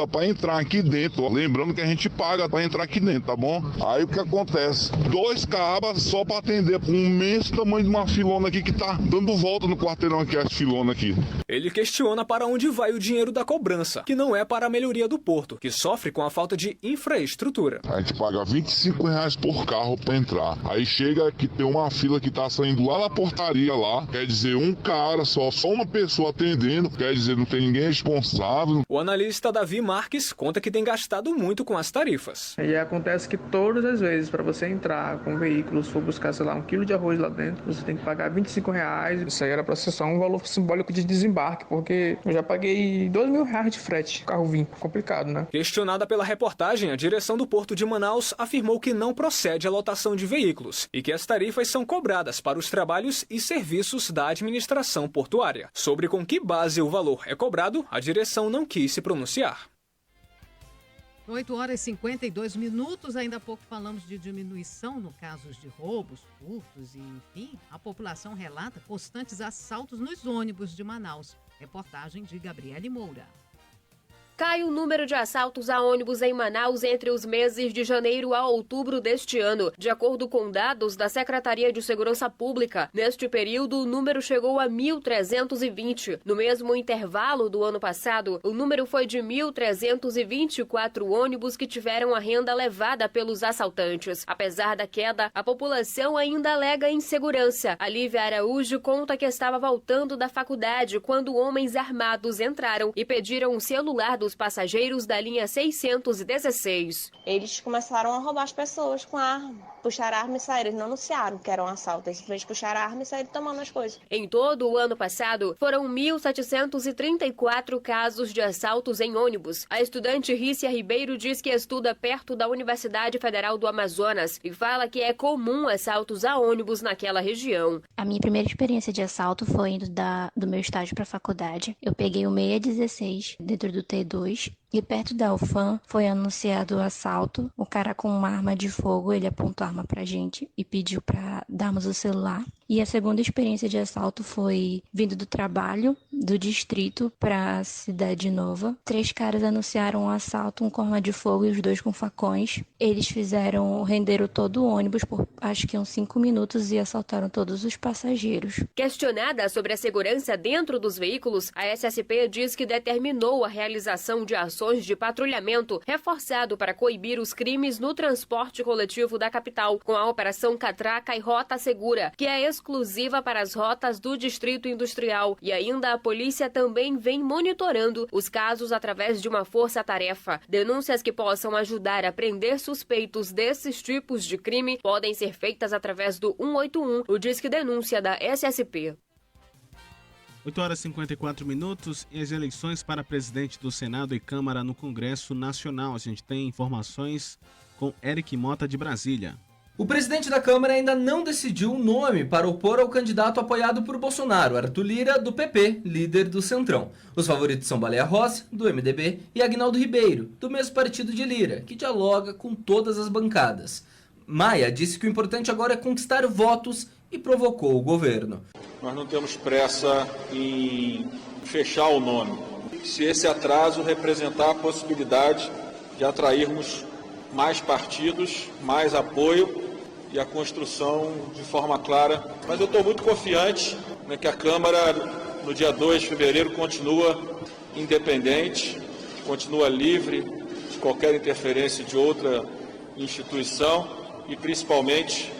para entrar aqui dentro. Lembrando que a gente paga para entrar aqui dentro, tá bom? Aí o que acontece? 2 cabas só para atender um imenso tamanho de uma filona aqui que tá dando volta no quarteirão aqui, as filonas aqui. Ele questiona para onde vai o dinheiro da cobrança, que não é para a melhoria do porto, que sofre com a falta de infraestrutura. A gente paga R$ 25 por carro para entrar. Aí chega que tem uma fila que tá saindo lá na portaria lá, quer dizer, um cara só uma pessoa atendendo, quer dizer, não tem ninguém responsável. O analista Davi Marques conta que tem gastado muito com as tarifas. E acontece que todas as vezes, para você entrar com veículos, for buscar, sei lá, 1 quilo de arroz lá dentro, você tem que pagar R$ 25. Isso aí era para ser só um valor simbólico de desembarque, porque eu já paguei R$ 2.000 de frete, o carro vinha. Complicado, né? Questionada pela reportagem, a direção do Porto de Manaus afirmou que não procede a lotação de veículos e que as tarifas são cobradas para os trabalhos e serviços da administração portuária. Sobre com que base o valor é cobrado, a direção não quis se pronunciar. 8h52, ainda há pouco falamos de diminuição no casos de roubos, furtos e, enfim, a população relata constantes assaltos nos ônibus de Manaus. Reportagem de Gabriele Moura. Cai o número de assaltos a ônibus em Manaus entre os meses de janeiro a outubro deste ano. De acordo com dados da Secretaria de Segurança Pública, neste período o número chegou a 1.320. No mesmo intervalo do ano passado, o número foi de 1.324 ônibus que tiveram a renda levada pelos assaltantes. Apesar da queda, a população ainda alega insegurança. A Lívia Araújo conta que estava voltando da faculdade quando homens armados entraram e pediram o celular dos passageiros da linha 616. Eles começaram a roubar as pessoas com arma, puxaram a arma e saíram. Eles não anunciaram que era um assalto, eles simplesmente puxaram a arma e saíram tomando as coisas. Em todo o ano passado, foram 1.734 casos de assaltos em ônibus. A estudante Rícia Ribeiro diz que estuda perto da Universidade Federal do Amazonas e fala que é comum assaltos a ônibus naquela região. A minha primeira experiência de assalto foi indo do meu estágio para a faculdade. Eu peguei o 616 dentro do T2 e perto da UFAM foi anunciado o assalto. O cara com uma arma de fogo, ele apontou a arma pra gente e pediu pra darmos o celular. E a segunda experiência de assalto foi vindo do trabalho, do distrito para a Cidade Nova. 3 caras anunciaram um assalto, um com arma de fogo e os 2 com facões. Eles renderam todo o ônibus por acho que uns 5 minutos e assaltaram todos os passageiros. Questionada sobre a segurança dentro dos veículos, a SSP diz que determinou a realização de ações de patrulhamento reforçado para coibir os crimes no transporte coletivo da capital, com a Operação Catraca e Rota Segura, que é exclusiva para as rotas do Distrito Industrial. E ainda a polícia também vem monitorando os casos através de uma força-tarefa. Denúncias que possam ajudar a prender suspeitos desses tipos de crime podem ser feitas através do 181, o Disque Denúncia da SSP. 8h54 e as eleições para presidente do Senado e Câmara no Congresso Nacional. A gente tem informações com Eric Mota de Brasília. O presidente da Câmara ainda não decidiu o nome para opor ao candidato apoiado por Bolsonaro, Arthur Lira, do PP, líder do Centrão. Os favoritos são Baleia Rossi, do MDB, e Aguinaldo Ribeiro, do mesmo partido de Lira, que dialoga com todas as bancadas. Maia disse que o importante agora é conquistar votos e provocou o governo. Nós não temos pressa em fechar o nome. Se esse atraso representar a possibilidade de atrairmos mais partidos, mais apoio e a construção de forma clara. Mas eu estou muito confiante, né, que a Câmara, no dia 2 de fevereiro, continua independente, continua livre de qualquer interferência de outra instituição e, principalmente,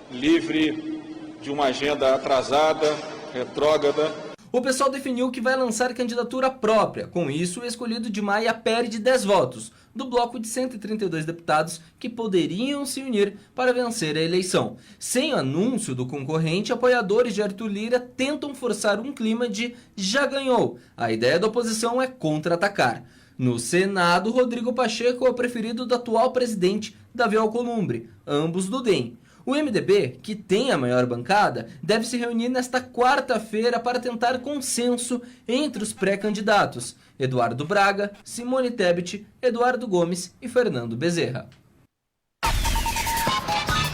livre de uma agenda atrasada, retrógrada. O pessoal definiu que vai lançar candidatura própria. Com isso, o escolhido de Maia perde 10 votos, do bloco de 132 deputados que poderiam se unir para vencer a eleição. Sem anúncio do concorrente, apoiadores de Arthur Lira tentam forçar um clima de já ganhou. A ideia da oposição é contra-atacar. No Senado, Rodrigo Pacheco é o preferido do atual presidente, Davi Alcolumbre, ambos do DEM. O MDB, que tem a maior bancada, deve se reunir nesta quarta-feira para tentar consenso entre os pré-candidatos: Eduardo Braga, Simone Tebet, Eduardo Gomes e Fernando Bezerra.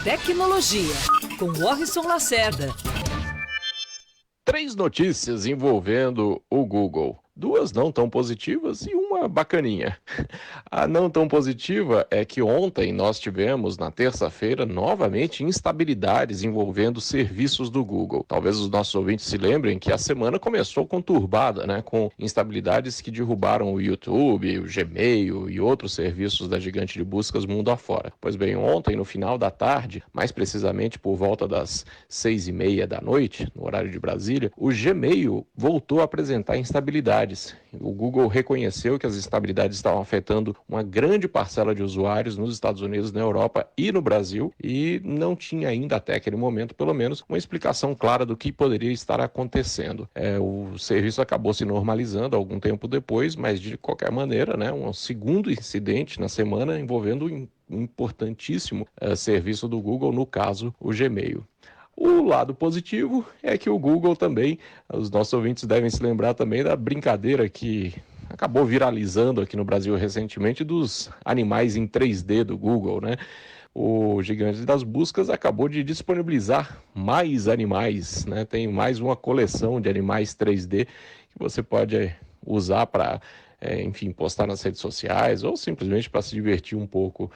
Tecnologia, com Warrison Lacerda. 3 notícias envolvendo o Google. 2 não tão positivas e uma bacaninha. A não tão positiva é que ontem nós tivemos, na terça-feira, novamente instabilidades envolvendo serviços do Google. Talvez os nossos ouvintes se lembrem que a semana começou conturbada, né, com instabilidades que derrubaram o YouTube, o Gmail e outros serviços da gigante de buscas mundo afora. Pois bem, ontem, no final da tarde, mais precisamente por volta das 6h30 da noite, no horário de Brasília, o Gmail voltou a apresentar instabilidades. O Google reconheceu que as instabilidades estavam afetando uma grande parcela de usuários nos Estados Unidos, na Europa e no Brasil, e não tinha ainda até aquele momento, pelo menos, uma explicação clara do que poderia estar acontecendo. O serviço acabou se normalizando algum tempo depois, mas de qualquer maneira, né, um segundo incidente na semana envolvendo um importantíssimo serviço do Google, no caso, o Gmail. O lado positivo é que o Google também, os nossos ouvintes devem se lembrar também da brincadeira que acabou viralizando aqui no Brasil recentemente dos animais em 3D do Google, né? O gigante das buscas acabou de disponibilizar mais animais, né? Tem mais uma coleção de animais 3D que você pode usar para enfim, postar nas redes sociais ou simplesmente para se divertir um pouco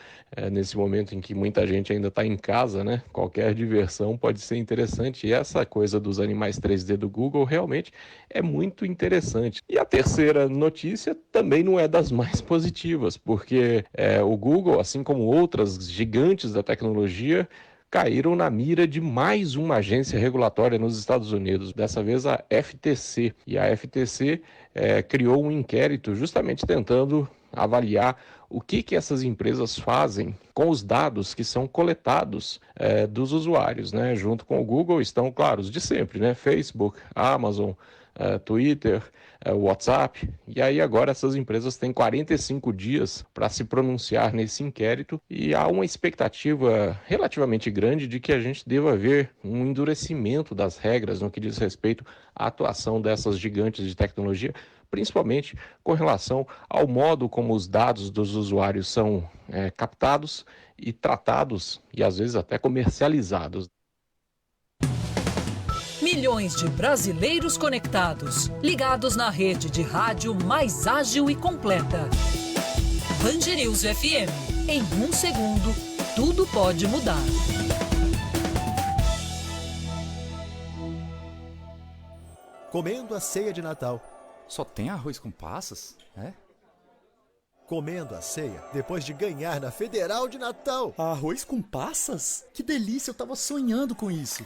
nesse momento em que muita gente ainda está em casa, né? Qualquer diversão pode ser interessante, e essa coisa dos animais 3D do Google realmente é muito interessante. E a terceira notícia também não é das mais positivas, porque o Google, assim como outras gigantes da tecnologia, caíram na mira de mais uma agência regulatória nos Estados Unidos, dessa vez a FTC. E a FTC criou um inquérito justamente tentando avaliar o que essas empresas fazem com os dados que são coletados dos usuários, né? Junto com o Google estão, claro, os de sempre, né? Facebook, Amazon, Twitter, WhatsApp, e aí agora essas empresas têm 45 dias para se pronunciar nesse inquérito, e há uma expectativa relativamente grande de que a gente deva ver um endurecimento das regras no que diz respeito à atuação dessas gigantes de tecnologia, principalmente com relação ao modo como os dados dos usuários são captados e tratados, e às vezes até comercializados. Milhões de brasileiros conectados, ligados na rede de rádio mais ágil e completa. Band News FM. Em 1 segundo, tudo pode mudar. Comendo a ceia de Natal. Só tem arroz com passas? É? Comendo a ceia depois de ganhar na Federal de Natal. Arroz com passas? Que delícia, eu tava sonhando com isso.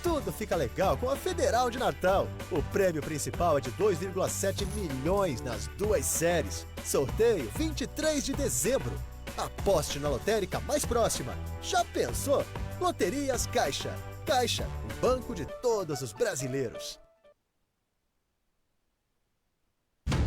Tudo fica legal com a Federal de Natal. O prêmio principal é de 2,7 milhões nas 2 séries. Sorteio 23 de dezembro. Aposte na lotérica mais próxima. Já pensou? Loterias Caixa. Caixa, o banco de todos os brasileiros.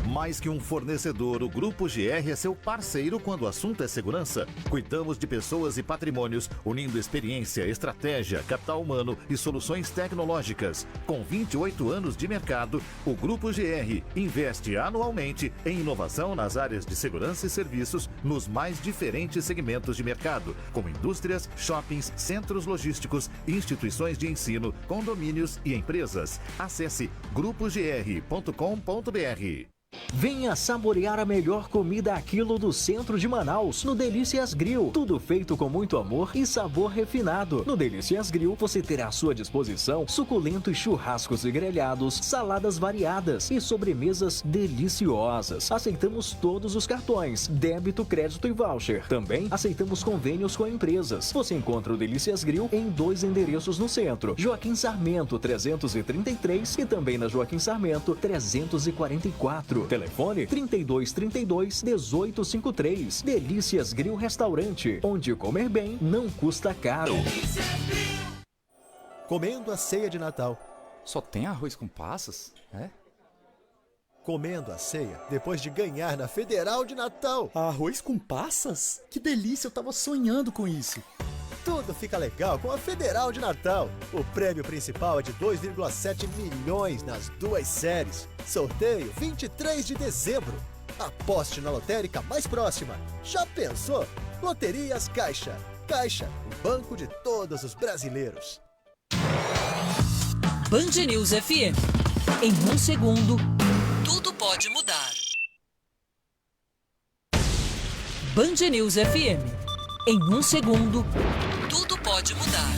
Mais que um fornecedor, o Grupo GR é seu parceiro quando o assunto é segurança. Cuidamos de pessoas e patrimônios, unindo experiência, estratégia, capital humano e soluções tecnológicas. Com 28 anos de mercado, o Grupo GR investe anualmente em inovação nas áreas de segurança e serviços nos mais diferentes segmentos de mercado, como indústrias, shoppings, centros logísticos, instituições de ensino, condomínios e empresas. Acesse grupogr.com.br. Venha saborear a melhor comida a quilo do centro de Manaus, no Delícias Grill. Tudo feito com muito amor e sabor refinado. No Delícias Grill, você terá à sua disposição suculentos churrascos e grelhados, saladas variadas e sobremesas deliciosas. Aceitamos todos os cartões, débito, crédito e voucher. Também aceitamos convênios com empresas. Você encontra o Delícias Grill em 2 endereços no centro: Joaquim Sarmento 333 e também na Joaquim Sarmento 344. Telefone 3232-1853. Delícias Grill Restaurante, onde comer bem não custa caro. Comendo a ceia de Natal. Só tem arroz com passas? É? Comendo a ceia depois de ganhar na Federal de Natal. Arroz com passas? Que delícia, eu tava sonhando com isso. Tudo fica legal com a Federal de Natal. O prêmio principal é de 2,7 milhões nas 2 séries. Sorteio 23 de dezembro. Aposte na lotérica mais próxima. Já pensou? Loterias Caixa. Caixa, o banco de todos os brasileiros. Band News FM. Em 1 segundo, tudo pode mudar. Band News FM. Em 1 segundo, tudo pode mudar.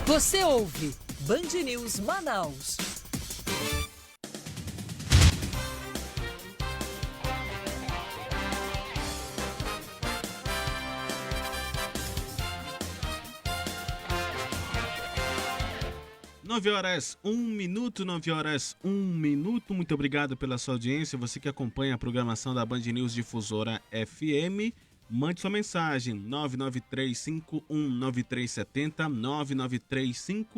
Você ouve Band News Manaus. Nove horas, 1 minuto, 9 horas, 1 minuto. Muito obrigado pela sua audiência. Você que acompanha a programação da Band News Difusora FM, mande sua mensagem, 993519370,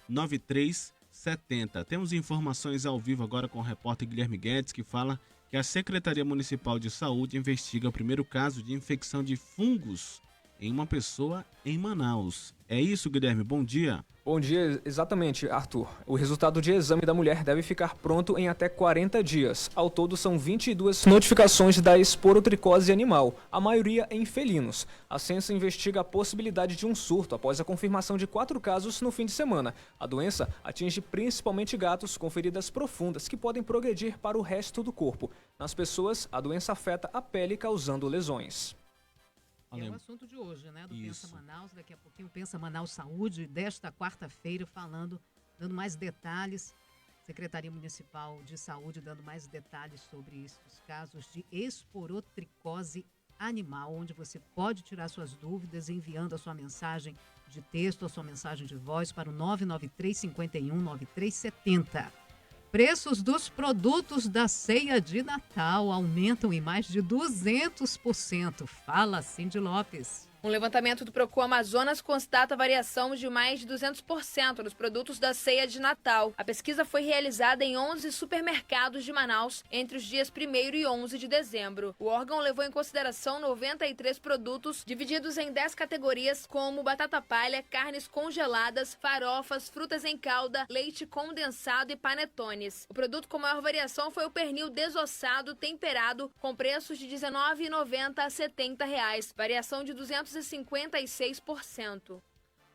993519370. Temos informações ao vivo agora com o repórter Guilherme Guedes, que fala que a Secretaria Municipal de Saúde investiga o primeiro caso de infecção de fungos em uma pessoa em Manaus. É isso, Guilherme, bom dia. Bom dia, exatamente, Arthur. O resultado de exame da mulher deve ficar pronto em até 40 dias. Ao todo, são 22 notificações da esporotricose animal, a maioria em felinos. A Censa investiga a possibilidade de um surto após a confirmação de 4 casos no fim de semana. A doença atinge principalmente gatos com feridas profundas que podem progredir para o resto do corpo. Nas pessoas, a doença afeta a pele, causando lesões. É o assunto de hoje, né? Do Pensa Manaus. Daqui a pouquinho, Pensa Manaus Saúde, desta quarta-feira, dando mais detalhes. Secretaria Municipal de Saúde dando mais detalhes sobre isso, os casos de esporotricose animal, onde você pode tirar suas dúvidas enviando a sua mensagem de texto, a sua mensagem de voz para o 993519370. Preços dos produtos da ceia de Natal aumentam em mais de 200%. Fala, Cindy Lopes. Um levantamento do Procon Amazonas constata variação de mais de 200% nos produtos da ceia de Natal. A pesquisa foi realizada em 11 supermercados de Manaus entre os dias 1º e 11 de dezembro. O órgão levou em consideração 93 produtos divididos em 10 categorias, como batata palha, carnes congeladas, farofas, frutas em calda, leite condensado e panetones. O produto com maior variação foi o pernil desossado temperado, com preços de R$ 19,90 a R$ 70, variação de 200 256%.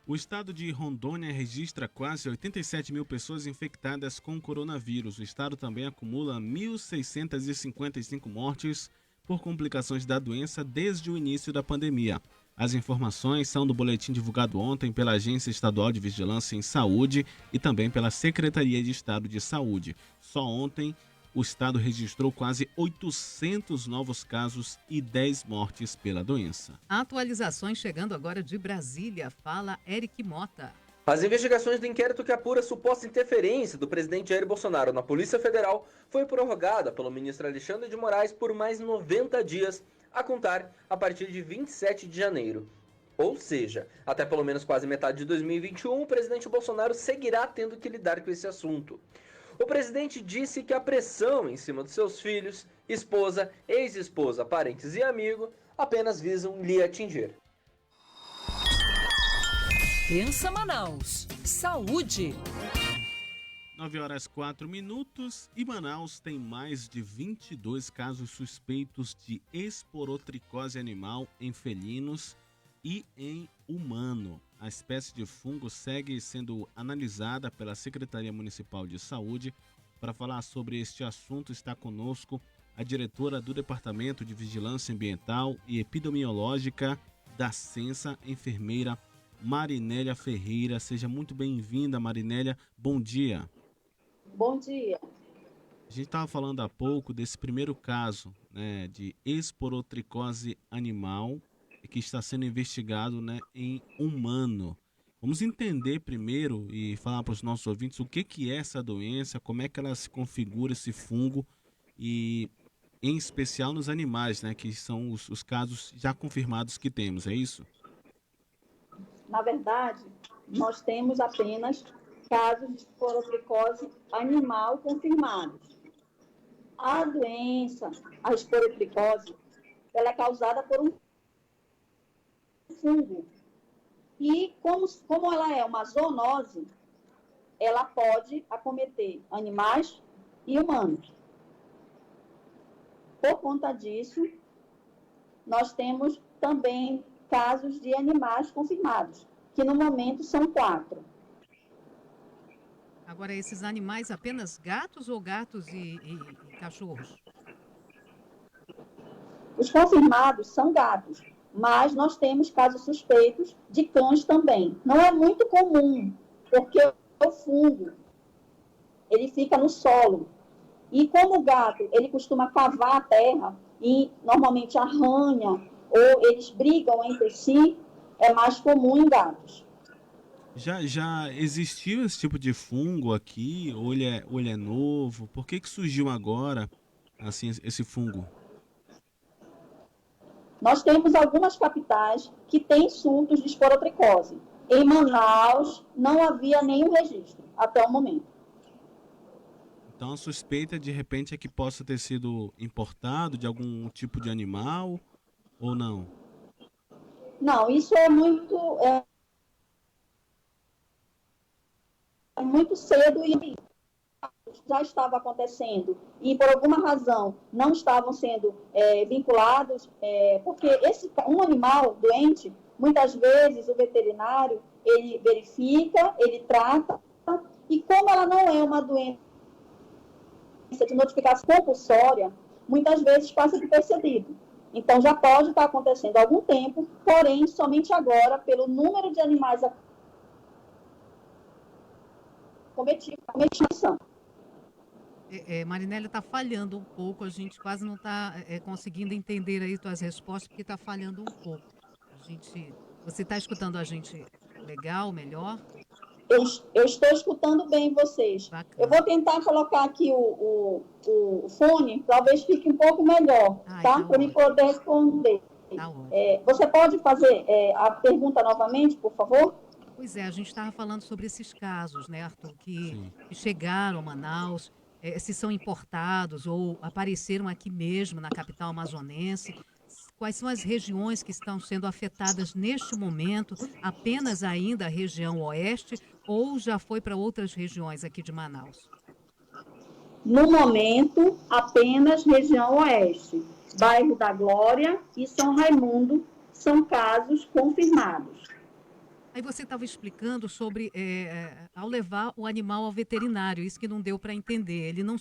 O estado de Rondônia registra quase 87 mil pessoas infectadas com coronavírus. O estado também acumula 1.655 mortes por complicações da doença desde o início da pandemia. As informações são do boletim divulgado ontem pela Agência Estadual de Vigilância em Saúde e também pela Secretaria de Estado de Saúde. Só ontem, o estado registrou quase 800 novos casos e 10 mortes pela doença. Atualizações chegando agora de Brasília. Fala Eric Mota. As investigações do inquérito que apura a suposta interferência do presidente Jair Bolsonaro na Polícia Federal foi prorrogada pelo ministro Alexandre de Moraes por mais 90 dias, a contar a partir de 27 de janeiro. Ou seja, até pelo menos quase metade de 2021, o presidente Bolsonaro seguirá tendo que lidar com esse assunto. O presidente disse que a pressão em cima dos seus filhos, esposa, ex-esposa, parentes e amigos apenas visam lhe atingir. Pensa Manaus. Saúde. 9h04 e Manaus tem mais de 22 casos suspeitos de esporotricose animal em felinos e em humano. A espécie de fungo segue sendo analisada pela Secretaria Municipal de Saúde. Para falar sobre este assunto está conosco a diretora do Departamento de Vigilância Ambiental e Epidemiológica da Censa, enfermeira Marinélia Ferreira. Seja muito bem-vinda, Marinélia. Bom dia. Bom dia. A gente estava falando há pouco desse primeiro caso, né, de esporotricose animal que está sendo investigado, né, em humano. Vamos entender primeiro e falar para os nossos ouvintes o que é essa doença, como é que ela se configura, esse fungo, e em especial nos animais, né, que são os casos já confirmados que temos, é isso? Na verdade, nós temos apenas casos de esporotricose animal confirmados. A doença, a esporotricose, ela é causada por um fungo. E como ela é uma zoonose, ela pode acometer animais e humanos. Por conta disso, nós temos também casos de animais confirmados, que no momento são 4. Agora, esses animais apenas gatos ou gatos e cachorros? Os confirmados são gatos, mas nós temos casos suspeitos de cães também. Não é muito comum, porque o fungo, ele fica no solo. E como o gato, ele costuma cavar a terra e normalmente arranha, ou eles brigam entre si, é mais comum em gatos. Já existiu esse tipo de fungo aqui? Ou ele é novo? Por que surgiu agora assim, esse fungo? Nós temos algumas capitais que têm surtos de esporotricose. Em Manaus, não havia nenhum registro até o momento. Então a suspeita de repente é que possa ter sido importado de algum tipo de animal ou não? Não, isso é muito cedo e já estava acontecendo e por alguma razão não estavam sendo vinculados, porque um animal doente, muitas vezes o veterinário, ele verifica, ele trata, e como ela não é uma doença de notificação compulsória, muitas vezes passa despercebido. Então já pode estar acontecendo há algum tempo, porém somente agora, pelo número de animais cometidos. Marinélia, está falhando um pouco, a gente quase não está conseguindo entender aí tuas respostas, porque está falhando um pouco. Você está escutando a gente legal, melhor? Eu estou escutando bem vocês. Bacana. Eu vou tentar colocar aqui o fone, talvez fique um pouco melhor, tá? Para me poder responder. Tá, você pode fazer a pergunta novamente, por favor? Pois é, a gente estava falando sobre esses casos, né, Arthur, que chegaram a Manaus, se são importados ou apareceram aqui mesmo na capital amazonense. Quais são as regiões que estão sendo afetadas neste momento? Apenas ainda a região oeste ou já foi para outras regiões aqui de Manaus? No momento, apenas região oeste. Bairro da Glória e São Raimundo são casos confirmados. Aí você estava explicando sobre ao levar o animal ao veterinário, isso que não deu para entender. Ele não,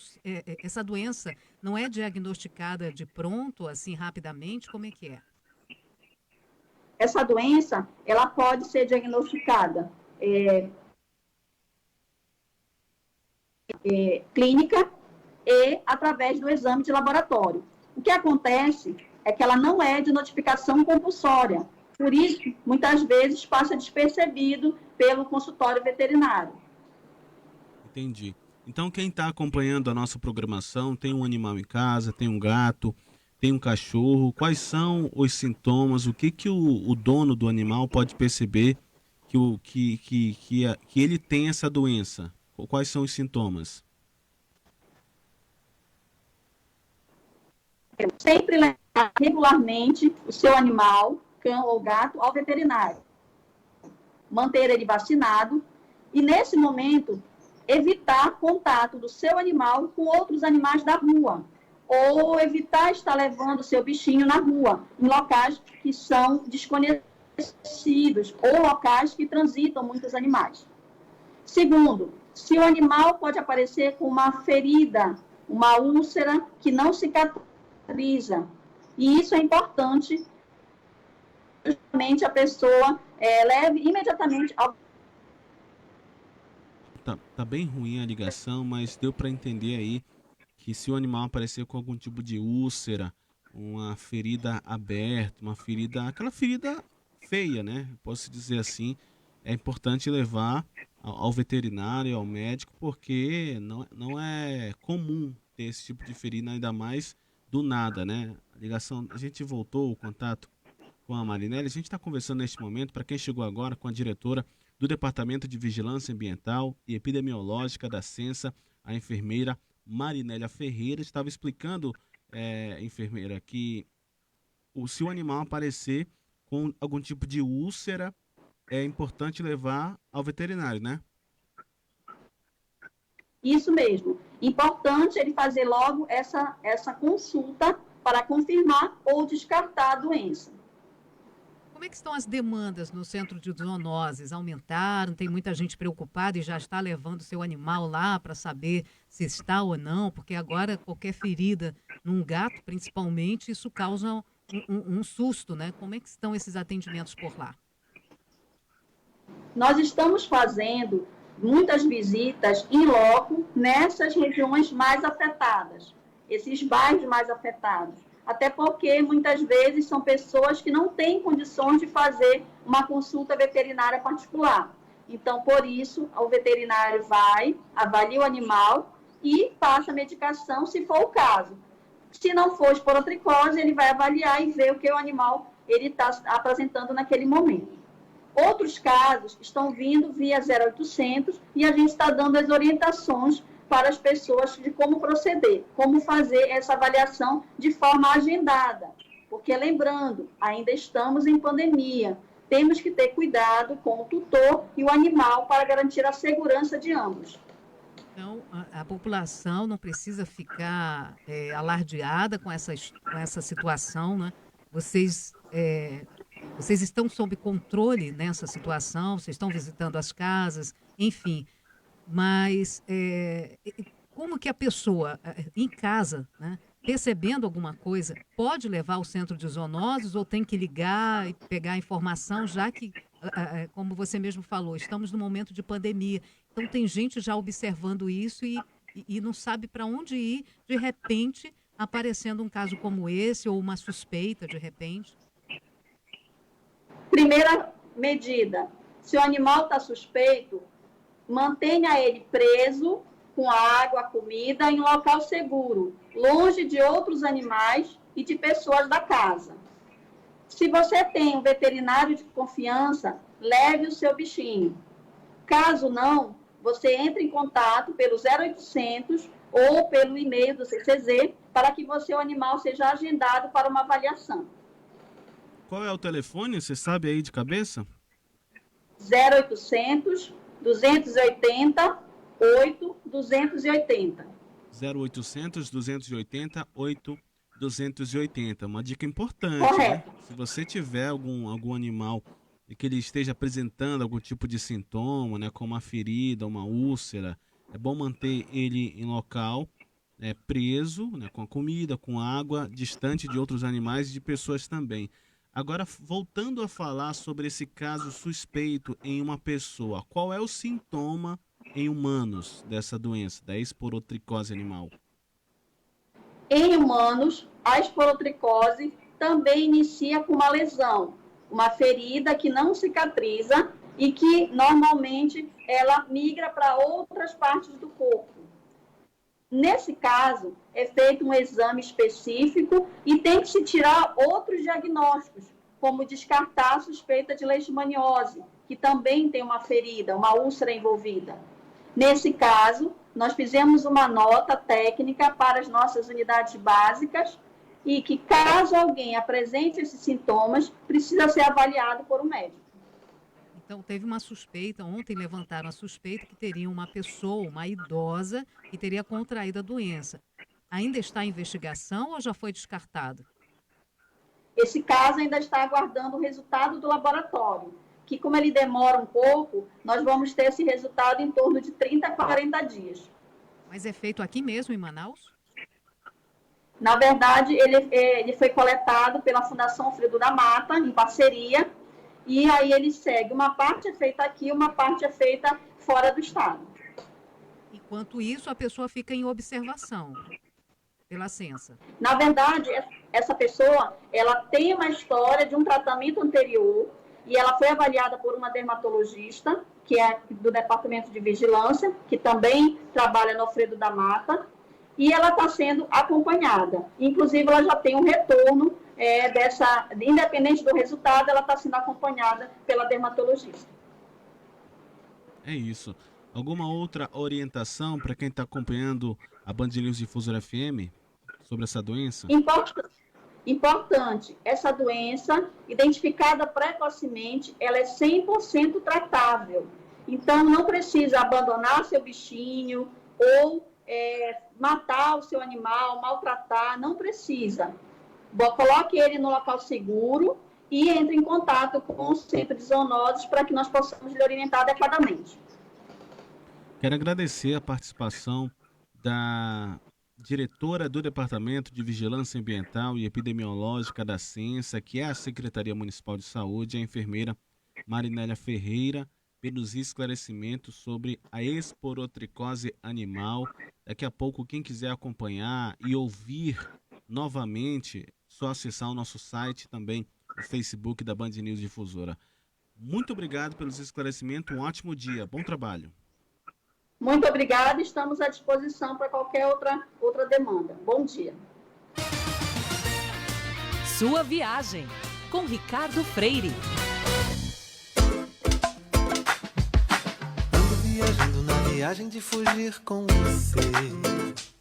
essa doença não é diagnosticada de pronto, assim, rapidamente? Como é que é? Essa doença, ela pode ser diagnosticada clínica e através do exame de laboratório. O que acontece é que ela não é de notificação compulsória. Por isso, muitas vezes passa despercebido pelo consultório veterinário. Entendi. Então, quem está acompanhando a nossa programação, tem um animal em casa, tem um gato, tem um cachorro, quais são os sintomas, o que o dono do animal pode perceber que ele tem essa doença? Quais são os sintomas? Sempre levar regularmente o seu animal, cão ou gato, ao veterinário. Manter ele vacinado e, nesse momento, evitar contato do seu animal com outros animais da rua. Ou evitar estar levando o seu bichinho na rua, em locais que são desconhecidos ou locais que transitam muitos animais. Segundo, se o animal pode aparecer com uma ferida, uma úlcera que não cicatriza. E isso é importante, justamente a pessoa leve imediatamente ao... Tá bem ruim a ligação, mas deu para entender aí que se o animal aparecer com algum tipo de úlcera, uma ferida aberta, uma ferida, aquela ferida feia, né? Posso dizer assim, é importante levar ao veterinário, ao médico, porque não é comum ter esse tipo de ferida, ainda mais do nada, né? A ligação, a gente voltou o contato com a Marinelli, a gente está conversando neste momento, para quem chegou agora, com a diretora do Departamento de Vigilância Ambiental e Epidemiológica da Censa, a enfermeira Marinélia Ferreira. Estava explicando, enfermeira, que se o animal aparecer com algum tipo de úlcera, é importante levar ao veterinário, né? Isso mesmo. Importante ele fazer logo essa consulta para confirmar ou descartar a doença. Como é que estão as demandas no centro de zoonoses? Aumentaram? Tem muita gente preocupada e já está levando seu animal lá para saber se está ou não? Porque agora qualquer ferida num gato, principalmente, isso causa um susto, né? Como é que estão esses atendimentos por lá? Nós estamos fazendo muitas visitas em loco nessas regiões mais afetadas, esses bairros mais afetados. Até porque, muitas vezes, são pessoas que não têm condições de fazer uma consulta veterinária particular. Então, por isso, o veterinário vai, avalia o animal e passa a medicação, se for o caso. Se não for esporotricose, ele vai avaliar e ver o que o animal está apresentando naquele momento. Outros casos estão vindo via 0800 e a gente está dando as orientações para as pessoas de como proceder, como fazer essa avaliação de forma agendada. Porque, lembrando, ainda estamos em pandemia. Temos que ter cuidado com o tutor e o animal para garantir a segurança de ambos. Então, a população não precisa ficar alardeada com essa situação, né? Vocês estão sob controle nessa situação, vocês estão visitando as casas, enfim... Mas como que a pessoa em casa, né, percebendo alguma coisa, pode levar ao centro de zoonoses ou tem que ligar e pegar a informação, já que, como você mesmo falou, estamos num momento de pandemia. Então tem gente já observando isso e não sabe para onde ir, de repente, aparecendo um caso como esse ou uma suspeita, de repente. Primeira medida, se o animal está suspeito, mantenha ele preso com água, comida, em um local seguro, longe de outros animais e de pessoas da casa. Se você tem um veterinário de confiança, leve o seu bichinho. Caso não, você entre em contato pelo 0800 ou pelo e-mail do CCZ para que o seu animal seja agendado para uma avaliação. Qual é o telefone? Você sabe aí de cabeça? 0800 280 8 280. 0800 280 8 280. Uma dica importante, né? Se você tiver algum animal e que ele esteja apresentando algum tipo de sintoma, né, como uma ferida, uma úlcera, é bom manter ele em local preso, né, com a comida, com água, distante de outros animais e de pessoas também. Agora, voltando a falar sobre esse caso suspeito em uma pessoa, qual é o sintoma em humanos dessa doença, da esporotricose animal? Em humanos, a esporotricose também inicia com uma lesão, uma ferida que não cicatriza e que normalmente ela migra para outras partes do corpo. Nesse caso, é feito um exame específico e tem que se tirar outros diagnósticos, como descartar a suspeita de leishmaniose, que também tem uma ferida, uma úlcera envolvida. Nesse caso, nós fizemos uma nota técnica para as nossas unidades básicas e que, caso alguém apresente esses sintomas, precisa ser avaliado por um médico. Então, teve uma suspeita, ontem levantaram a suspeita que teria uma pessoa, uma idosa, que teria contraído a doença. Ainda está em investigação ou já foi descartado? Esse caso ainda está aguardando o resultado do laboratório, que como ele demora um pouco, nós vamos ter esse resultado em torno de 30 a 40 dias. Mas é feito aqui mesmo, em Manaus? Na verdade, ele foi coletado pela Fundação Alfredo da Mata, em parceria, e aí ele segue. Uma parte é feita aqui, uma parte é feita fora do estado. Enquanto isso, a pessoa fica em observação pela Censa. Na verdade, essa pessoa, ela tem uma história de um tratamento anterior e ela foi avaliada por uma dermatologista, que é do Departamento de Vigilância, que também trabalha no Alfredo da Mata, e ela está sendo acompanhada. Inclusive, ela já tem um retorno independente do resultado, ela está sendo acompanhada pela dermatologista. É isso. Alguma outra orientação para quem está acompanhando a Band News Difusora FM sobre essa doença? Importante. Essa doença, identificada precocemente, ela é 100% tratável. Então, não precisa abandonar seu bichinho ou matar o seu animal, maltratar, não precisa. Coloque ele no local seguro e entre em contato com o centro de zoonoses para que nós possamos lhe orientar adequadamente. Quero agradecer a participação da diretora do Departamento de Vigilância Ambiental e Epidemiológica da Censa, que é a Secretaria Municipal de Saúde, a enfermeira Marinélia Ferreira, pelos esclarecimentos sobre a esporotricose animal. Daqui a pouco, quem quiser acompanhar e ouvir novamente, só acessar o nosso site, também o Facebook da Band News Difusora. Muito obrigado pelos esclarecimentos, um ótimo dia, bom trabalho. Muito obrigada, estamos à disposição para qualquer outra demanda. Bom dia. Sua viagem, com Ricardo Freire. Ando viajando na viagem de fugir com você.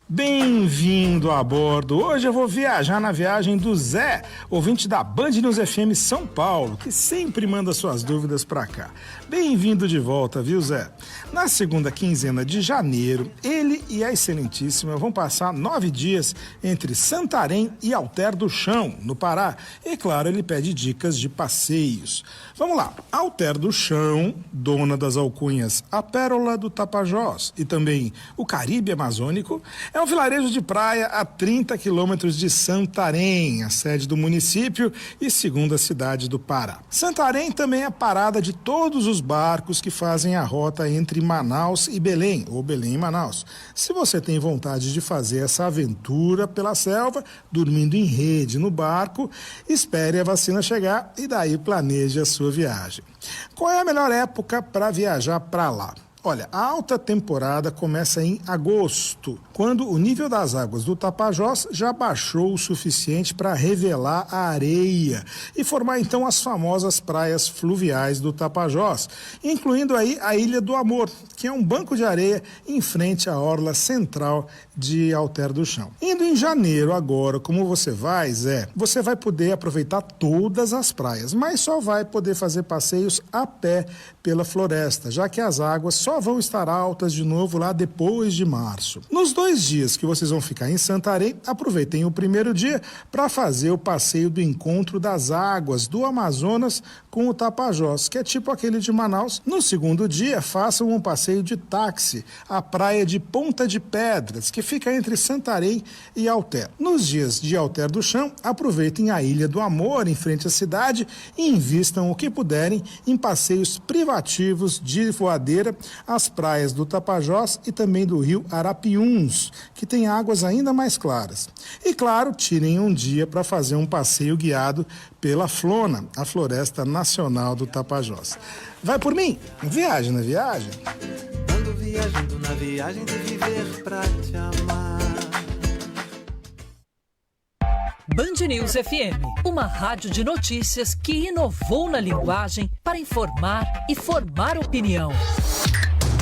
Bem-vindo a bordo! Hoje eu vou viajar na viagem do Zé, ouvinte da Band News FM São Paulo, que sempre manda suas dúvidas pra cá. Bem-vindo de volta, viu, Zé? Na segunda quinzena de janeiro, ele e a Excelentíssima vão passar 9 dias entre Santarém e Alter do Chão, no Pará. E, claro, ele pede dicas de passeios. Vamos lá. Alter do Chão, dona das alcunhas A Pérola do Tapajós e também o Caribe Amazônico, é um vilarejo de praia a 30 quilômetros de Santarém, a sede do município e segunda cidade do Pará. Santarém também é parada de todos os barcos que fazem a rota entre Manaus e Belém, ou Belém e Manaus. Se você tem vontade de fazer essa aventura pela selva, dormindo em rede no barco, espere a vacina chegar e daí planeje a sua viagem. Qual é a melhor época para viajar para lá? Olha, a alta temporada começa em agosto, quando o nível das águas do Tapajós já baixou o suficiente para revelar a areia e formar então as famosas praias fluviais do Tapajós, incluindo aí a Ilha do Amor, que é um banco de areia em frente à orla central de Alter do Chão. Indo em janeiro agora, como você vai, Zé, você vai poder aproveitar todas as praias, mas só vai poder fazer passeios a pé pela floresta, já que as águas só vão estar altas de novo lá depois de março. Nos 2 dias que vocês vão ficar em Santarém, aproveitem o primeiro dia para fazer o passeio do encontro das águas do Amazonas com o Tapajós, que é tipo aquele de Manaus. No segundo dia, façam um passeio de táxi à praia de Ponta de Pedras, que fica entre Santarém e Alter. Nos dias de Alter do Chão, aproveitem a Ilha do Amor, em frente à cidade, e invistam o que puderem em passeios privativos de voadeira às praias do Tapajós e também do rio Arapiuns, que tem águas ainda mais claras. E claro, tirem um dia para fazer um passeio guiado pela Flona, a Floresta Nacional do Tapajós. Vai por mim? Viagem na viagem. Ando viajando na viagem de viver pra te amar. Band News FM, uma rádio de notícias que inovou na linguagem para informar e formar opinião.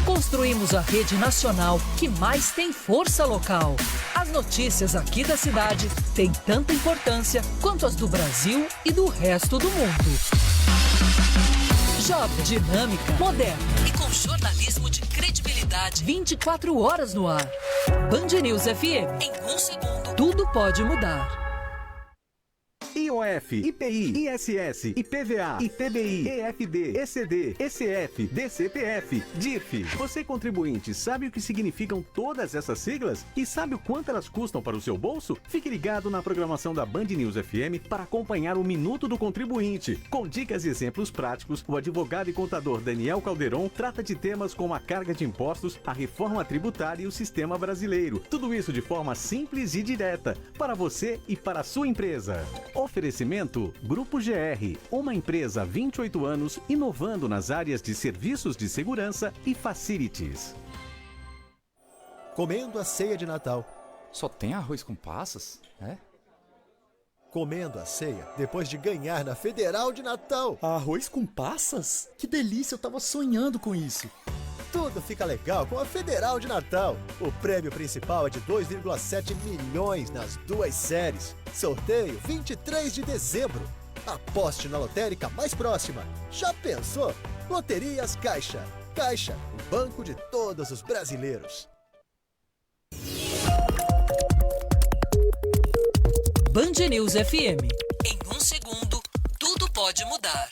Construímos a rede nacional que mais tem força local. As notícias aqui da cidade têm tanta importância quanto as do Brasil e do resto do mundo. Jovem, dinâmica, moderna e com jornalismo de credibilidade 24 horas no ar. Band News FM, em 1 segundo, tudo pode mudar. IOF, IPI, ISS, IPVA, ITBI, EFD, ECD, ECF, DCPF, DIF. Você, contribuinte, sabe o que significam todas essas siglas? E sabe o quanto elas custam para o seu bolso? Fique ligado na programação da Band News FM para acompanhar o Minuto do Contribuinte. Com dicas e exemplos práticos, o advogado e contador Daniel Calderon trata de temas como a carga de impostos, a reforma tributária e o sistema brasileiro. Tudo isso de forma simples e direta, para você e para a sua empresa. Oferecimento Grupo GR, uma empresa há 28 anos inovando nas áreas de serviços de segurança e facilities. Comendo a ceia de Natal. Só tem arroz com passas? É? Comendo a ceia depois de ganhar na Federal de Natal. Arroz com passas? Que delícia, eu tava sonhando com isso. Tudo fica legal com a Federal de Natal. O prêmio principal é de 2,7 milhões nas 2 séries. Sorteio 23 de dezembro. Aposte na lotérica mais próxima. Já pensou? Loterias Caixa. Caixa, o banco de todos os brasileiros. Band News FM. Em 1 segundo, tudo pode mudar.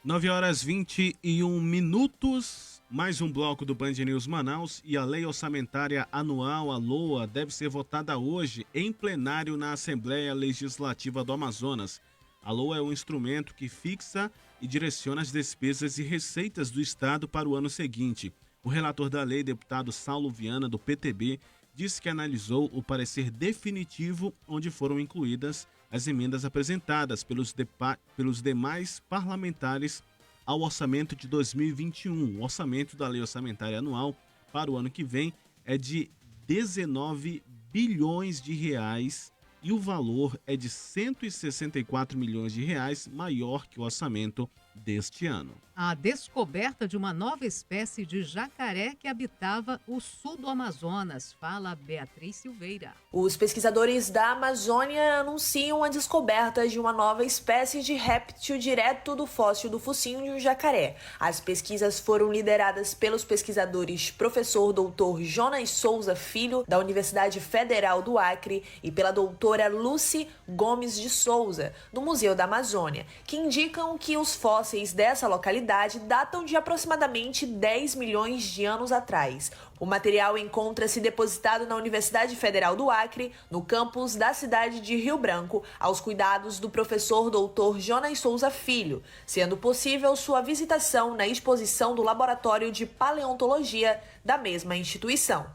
Nove horas 21 minutos, mais um bloco do Band News Manaus e a Lei Orçamentária Anual, a LOA, deve ser votada hoje em plenário na Assembleia Legislativa do Amazonas. A LOA é um instrumento que fixa e direciona as despesas e receitas do Estado para o ano seguinte. O relator da lei, deputado Saulo Viana, do PTB, disse que analisou o parecer definitivo onde foram incluídas as emendas apresentadas pelos demais parlamentares ao orçamento de 2021. O orçamento da Lei Orçamentária Anual para o ano que vem é de 19 bilhões de reais e o valor é de 164 milhões de reais, maior que o orçamento deste ano. A descoberta de uma nova espécie de jacaré que habitava o sul do Amazonas. Fala Beatriz Silveira. Os pesquisadores da Amazônia anunciam a descoberta de uma nova espécie de réptil direto do fóssil do focinho de um jacaré. As pesquisas foram lideradas pelos pesquisadores professor Dr. Jonas Souza Filho, da Universidade Federal do Acre, e pela doutora Lucy Gomes de Souza, do Museu da Amazônia, que indicam que os fósseis dessa localidade datam de aproximadamente 10 milhões de anos atrás. O material encontra-se depositado na Universidade Federal do Acre, no campus da cidade de Rio Branco, aos cuidados do professor Dr. Jonas Souza Filho, sendo possível sua visitação na exposição do Laboratório de Paleontologia da mesma instituição.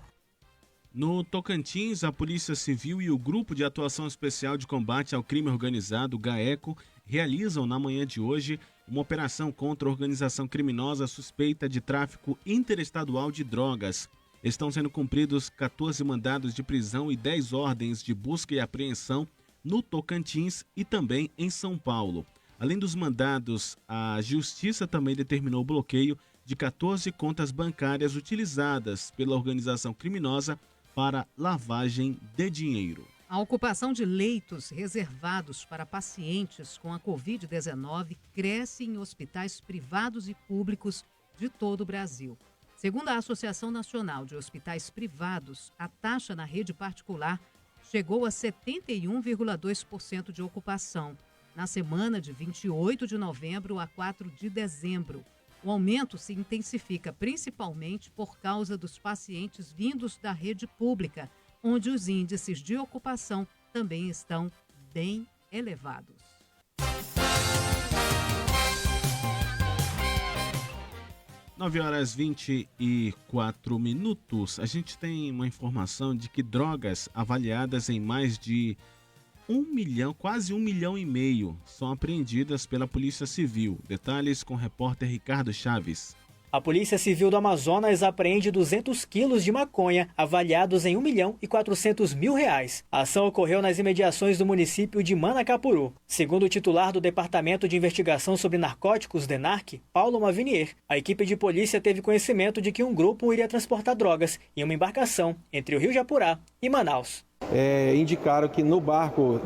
No Tocantins, a Polícia Civil e o Grupo de Atuação Especial de Combate ao Crime Organizado, GAECO, realizam na manhã de hoje uma operação contra a organização criminosa suspeita de tráfico interestadual de drogas. Estão sendo cumpridos 14 mandados de prisão e 10 ordens de busca e apreensão no Tocantins e também em São Paulo. Além dos mandados, a Justiça também determinou o bloqueio de 14 contas bancárias utilizadas pela organização criminosa para lavagem de dinheiro. A ocupação de leitos reservados para pacientes com a Covid-19 cresce em hospitais privados e públicos de todo o Brasil. Segundo a Associação Nacional de Hospitais Privados, a taxa na rede particular chegou a 71,2% de ocupação na semana de 28 de novembro a 4 de dezembro. O aumento se intensifica principalmente por causa dos pacientes vindos da rede pública, onde os índices de ocupação também estão bem elevados. Nove horas 24 minutos. A gente tem uma informação de que drogas avaliadas em mais de 1 milhão, quase 1,5 milhão, são apreendidas pela Polícia Civil. Detalhes com o repórter Ricardo Chaves. A Polícia Civil do Amazonas apreende 200 quilos de maconha, avaliados em R$1.400.000. A ação ocorreu nas imediações do município de Manacapuru. Segundo o titular do Departamento de Investigação sobre Narcóticos, DENARC, Paulo Mavinier, a equipe de polícia teve conhecimento de que um grupo iria transportar drogas em uma embarcação entre o Rio Japurá e Manaus. Indicaram que no barco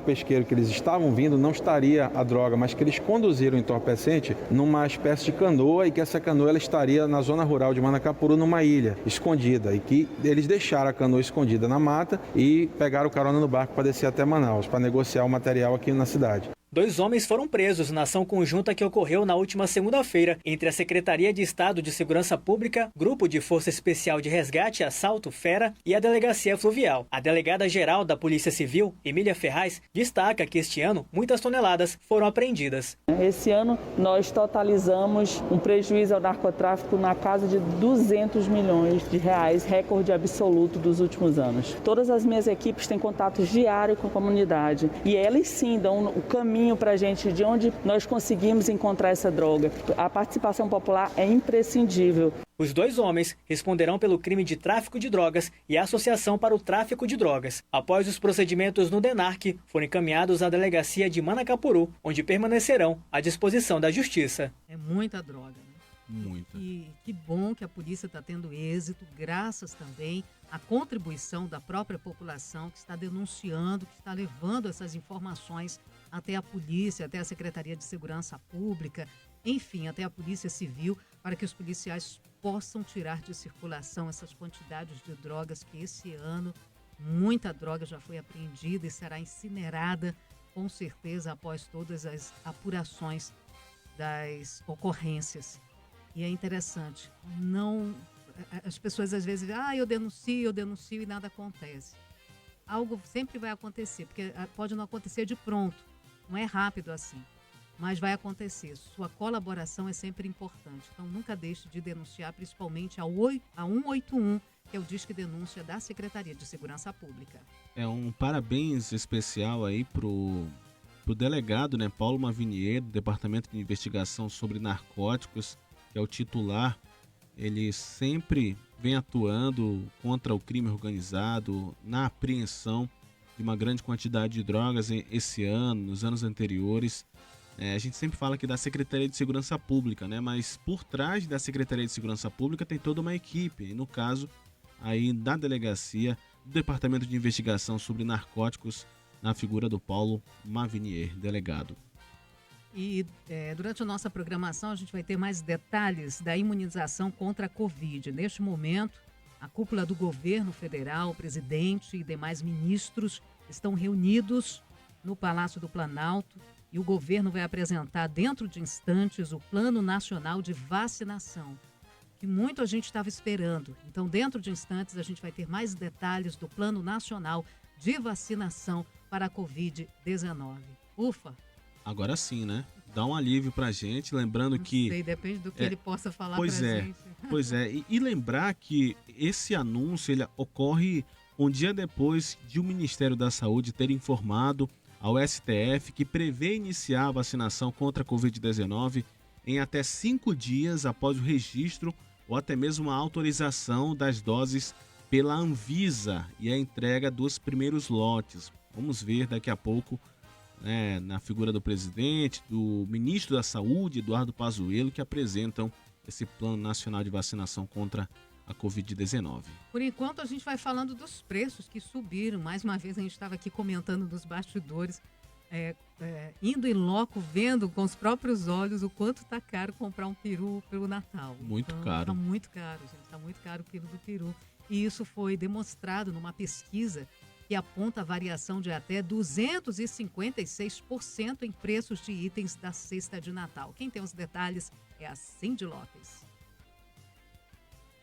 pesqueiro que eles estavam vindo não estaria a droga, mas que eles conduziram o entorpecente numa espécie de canoa e que essa canoa ela estaria na zona rural de Manacapuru, numa ilha escondida, e que eles deixaram a canoa escondida na mata e pegaram carona no barco para descer até Manaus, para negociar o material aqui na cidade. 2 homens foram presos na ação conjunta que ocorreu na última segunda-feira entre a Secretaria de Estado de Segurança Pública, Grupo de Força Especial de Resgate e Assalto Fera e a Delegacia Fluvial. A delegada-geral da Polícia Civil, Emília Ferraz, destaca que este ano muitas toneladas foram apreendidas. Esse ano nós totalizamos um prejuízo ao narcotráfico na casa de R$200 milhões, recorde absoluto dos últimos anos. Todas as minhas equipes têm contato diário com a comunidade e elas sim dão o caminho para a gente de onde nós conseguimos encontrar essa droga. A participação popular é imprescindível. Os 2 homens responderão pelo crime de tráfico de drogas e associação para o tráfico de drogas. Após os procedimentos no DENARC, foram encaminhados à delegacia de Manacapuru, onde permanecerão à disposição da Justiça. É muita droga, né? Muita. E que bom que a polícia está tendo êxito, graças também à contribuição da própria população que está denunciando, que está levando essas informações até a polícia, até a Secretaria de Segurança Pública, enfim, até a Polícia Civil, para que os policiais possam tirar de circulação essas quantidades de drogas que esse ano muita droga já foi apreendida e será incinerada, com certeza, após todas as apurações das ocorrências. E é interessante, as pessoas às vezes dizem, eu denuncio e nada acontece. Algo sempre vai acontecer, porque pode não acontecer de pronto, não é rápido assim, mas vai acontecer. Sua colaboração é sempre importante, então nunca deixe de denunciar, principalmente a 181, que é o Disque Denúncia da Secretaria de Segurança Pública. É um parabéns especial aí pro delegado, né, Paulo Mavinier, do Departamento de Investigação sobre Narcóticos, que é o titular. Ele sempre vem atuando contra o crime organizado, na apreensão de uma grande quantidade de drogas esse ano, nos anos anteriores. A gente sempre fala aqui da Secretaria de Segurança Pública, né? Mas por trás da Secretaria de Segurança Pública tem toda uma equipe. E no caso aí da delegacia, do Departamento de Investigação sobre Narcóticos, na figura do Paulo Mavinier, delegado. E durante a nossa programação a gente vai ter mais detalhes da imunização contra a Covid. Neste momento, a cúpula do governo federal, o presidente e demais ministros estão reunidos no Palácio do Planalto e o governo vai apresentar dentro de instantes o Plano Nacional de Vacinação, que muito a gente estava esperando. Então, dentro de instantes, a gente vai ter mais detalhes do Plano Nacional de Vacinação para a Covid-19. Ufa! Agora sim, né? Dá um alívio pra gente, lembrando que... Sei, depende do que ele possa falar pra gente. Pois é, e lembrar que esse anúncio ele ocorre um dia depois de o Ministério da Saúde ter informado ao STF que prevê iniciar a vacinação contra a Covid-19 em até 5 dias após o registro ou até mesmo a autorização das doses pela Anvisa e a entrega dos primeiros lotes. Vamos ver daqui a pouco, né, na figura do presidente, do ministro da Saúde, Eduardo Pazuello, que apresentam esse Plano Nacional de Vacinação contra a Covid-19. Por enquanto, a gente vai falando dos preços que subiram. Mais uma vez, a gente estava aqui comentando nos bastidores, indo em loco, vendo com os próprios olhos o quanto está caro comprar um peru pelo Natal. Muito caro. Está muito caro, gente. Está muito caro o quilo do peru. E isso foi demonstrado numa pesquisa que aponta a variação de até 256% em preços de itens da cesta de Natal. Quem tem os detalhes é a Cindy Lopes.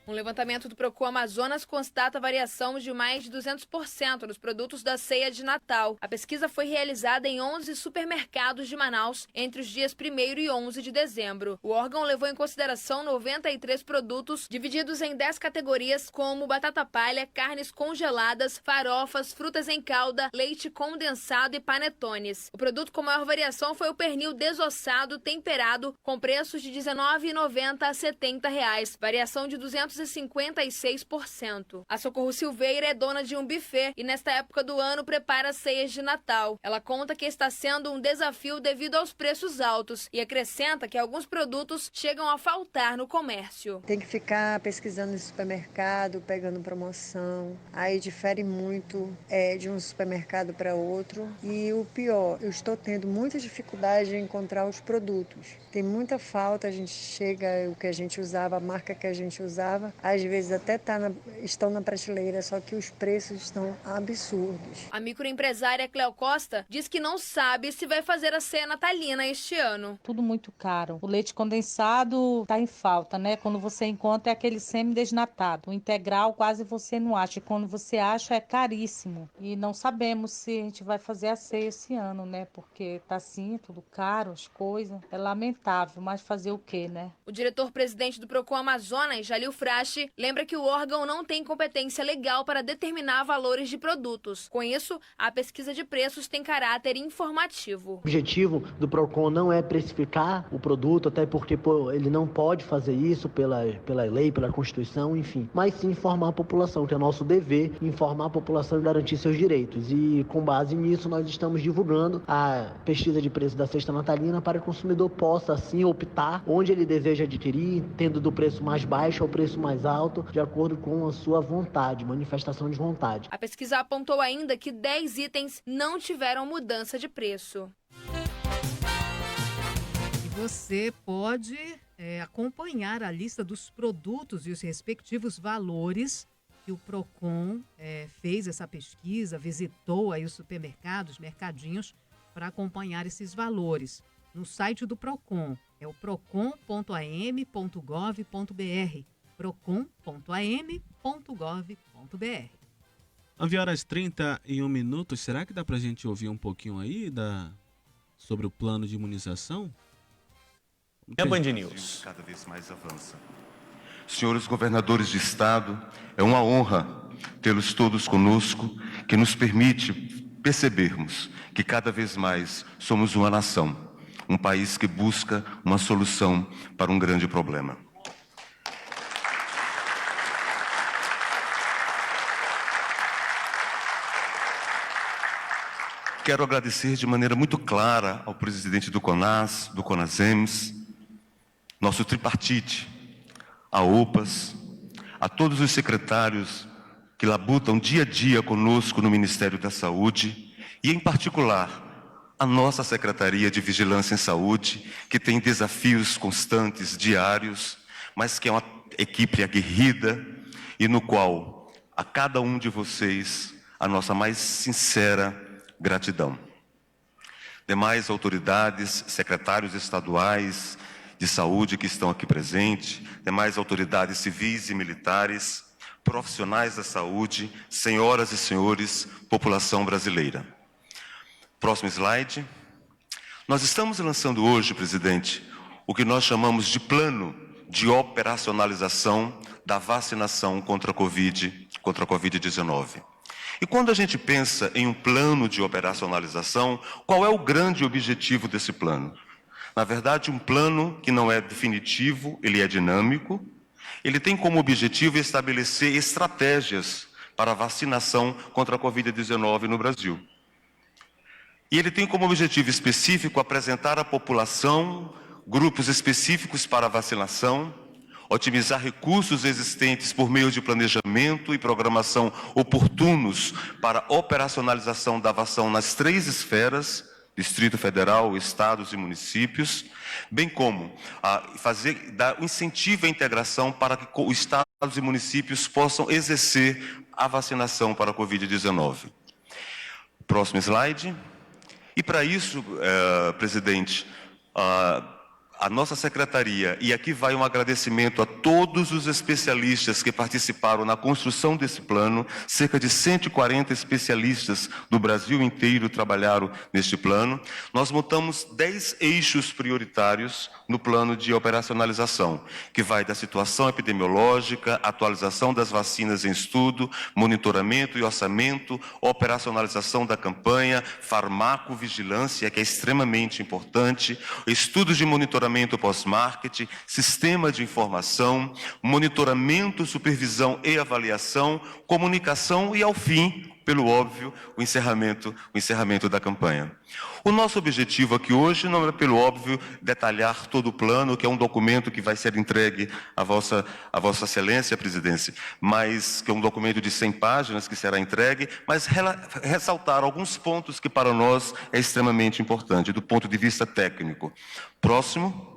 Um levantamento do Procon Amazonas constata variação de mais de 200% nos produtos da ceia de Natal. A pesquisa foi realizada em 11 supermercados de Manaus entre os dias 1º e 11 de dezembro. O órgão levou em consideração 93 produtos divididos em 10 categorias, como batata palha, carnes congeladas, farofas, frutas em calda, leite condensado e panetones. O produto com maior variação foi o pernil desossado temperado, com preços de R$ 19,90 a R$ 70, variação de 256%. A Socorro Silveira é dona de um buffet e nesta época do ano prepara ceias de Natal. Ela conta que está sendo um desafio devido aos preços altos e acrescenta que alguns produtos chegam a faltar no comércio. Tem que ficar pesquisando no supermercado, pegando promoção. Aí difere muito de um supermercado para outro. E o pior, eu estou tendo muita dificuldade em encontrar os produtos. Tem muita falta, a gente chega, o que a gente usava, a marca que a gente usava, às vezes até estão na prateleira, só que os preços estão absurdos. A microempresária Cleo Costa diz que não sabe se vai fazer a ceia natalina este ano. Tudo muito caro. O leite condensado está em falta, né? Quando você encontra é aquele semi-desnatado. O integral quase você não acha. E quando você acha é caríssimo. E não sabemos se a gente vai fazer a ceia esse ano, né? Porque tá assim, tudo caro, as coisas. É lamentável, mas fazer o quê, né? O diretor-presidente do Procon Amazonas, Jalil Frache, lembra que o órgão não tem competência legal para determinar valores de produtos. Com isso, a pesquisa de preços tem caráter informativo. O objetivo do Procon não é precificar o produto, até porque ele não pode fazer isso pela lei, pela Constituição, enfim. Mas sim informar a população, que é nosso dever, informar a população e garantir seus direitos. E com base nisso, nós estamos divulgando a pesquisa de preço da cesta natalina para que o consumidor possa, assim, optar onde ele deseja adquirir, tendo do preço mais baixo ao preço mais alto, de acordo com a sua vontade, manifestação de vontade. A pesquisa apontou ainda que 10 itens não tiveram mudança de preço. E você pode acompanhar a lista dos produtos e os respectivos valores que o Procon fez essa pesquisa, visitou aí os supermercados, mercadinhos, para acompanhar esses valores. No site do Procon, é o procon.am.gov.br, procon.am.gov.br. 9h31. Será que dá pra gente ouvir um pouquinho aí sobre o plano de imunização? É Band News. Cada vez mais avança. Senhores governadores de estado, é uma honra tê-los todos conosco, que nos permite percebermos que cada vez mais somos uma nação, um país que busca uma solução para um grande problema. Quero agradecer de maneira muito clara ao presidente do CONAS, do CONASEMS, nosso tripartite, a OPAS, a todos os secretários que labutam dia a dia conosco no Ministério da Saúde e, em particular, a nossa Secretaria de Vigilância em Saúde, que tem desafios constantes, diários, mas que é uma equipe aguerrida e no qual, a cada um de vocês, a nossa mais sincera gratidão. Demais autoridades, secretários estaduais de saúde que estão aqui presentes, demais autoridades civis e militares, profissionais da saúde, senhoras e senhores, população brasileira. Próximo slide. Nós estamos lançando hoje, presidente, o que nós chamamos de plano de operacionalização da vacinação contra a Covid-19. E quando a gente pensa em um plano de operacionalização, qual é o grande objetivo desse plano? Na verdade, um plano que não é definitivo, ele é dinâmico, ele tem como objetivo estabelecer estratégias para a vacinação contra a Covid-19 no Brasil. E ele tem como objetivo específico apresentar à população grupos específicos para a vacinação, otimizar recursos existentes por meio de planejamento e programação oportunos para a operacionalização da vacina nas 3 esferas, Distrito Federal, Estados e municípios, bem como dar um incentivo à integração para que os Estados e municípios possam exercer a vacinação para a Covid-19. Próximo slide. E para isso, presidente, a nossa secretaria, e aqui vai um agradecimento a todos os especialistas que participaram na construção desse plano, cerca de 140 especialistas do Brasil inteiro trabalharam neste plano. Nós montamos 10 eixos prioritários no plano de operacionalização, que vai da situação epidemiológica, atualização das vacinas em estudo, monitoramento e orçamento, operacionalização da campanha, farmacovigilância, que é extremamente importante, estudos de monitoramento pós-marketing, sistema de informação, monitoramento, supervisão e avaliação, comunicação e, ao fim, pelo óbvio, o encerramento da campanha. O nosso objetivo aqui hoje não é, pelo óbvio, detalhar todo o plano, que é um documento que vai ser entregue à Vossa Excelência, Presidência, mas que é um documento de 100 páginas que será entregue, mas ressaltar alguns pontos que para nós é extremamente importante, do ponto de vista técnico. Próximo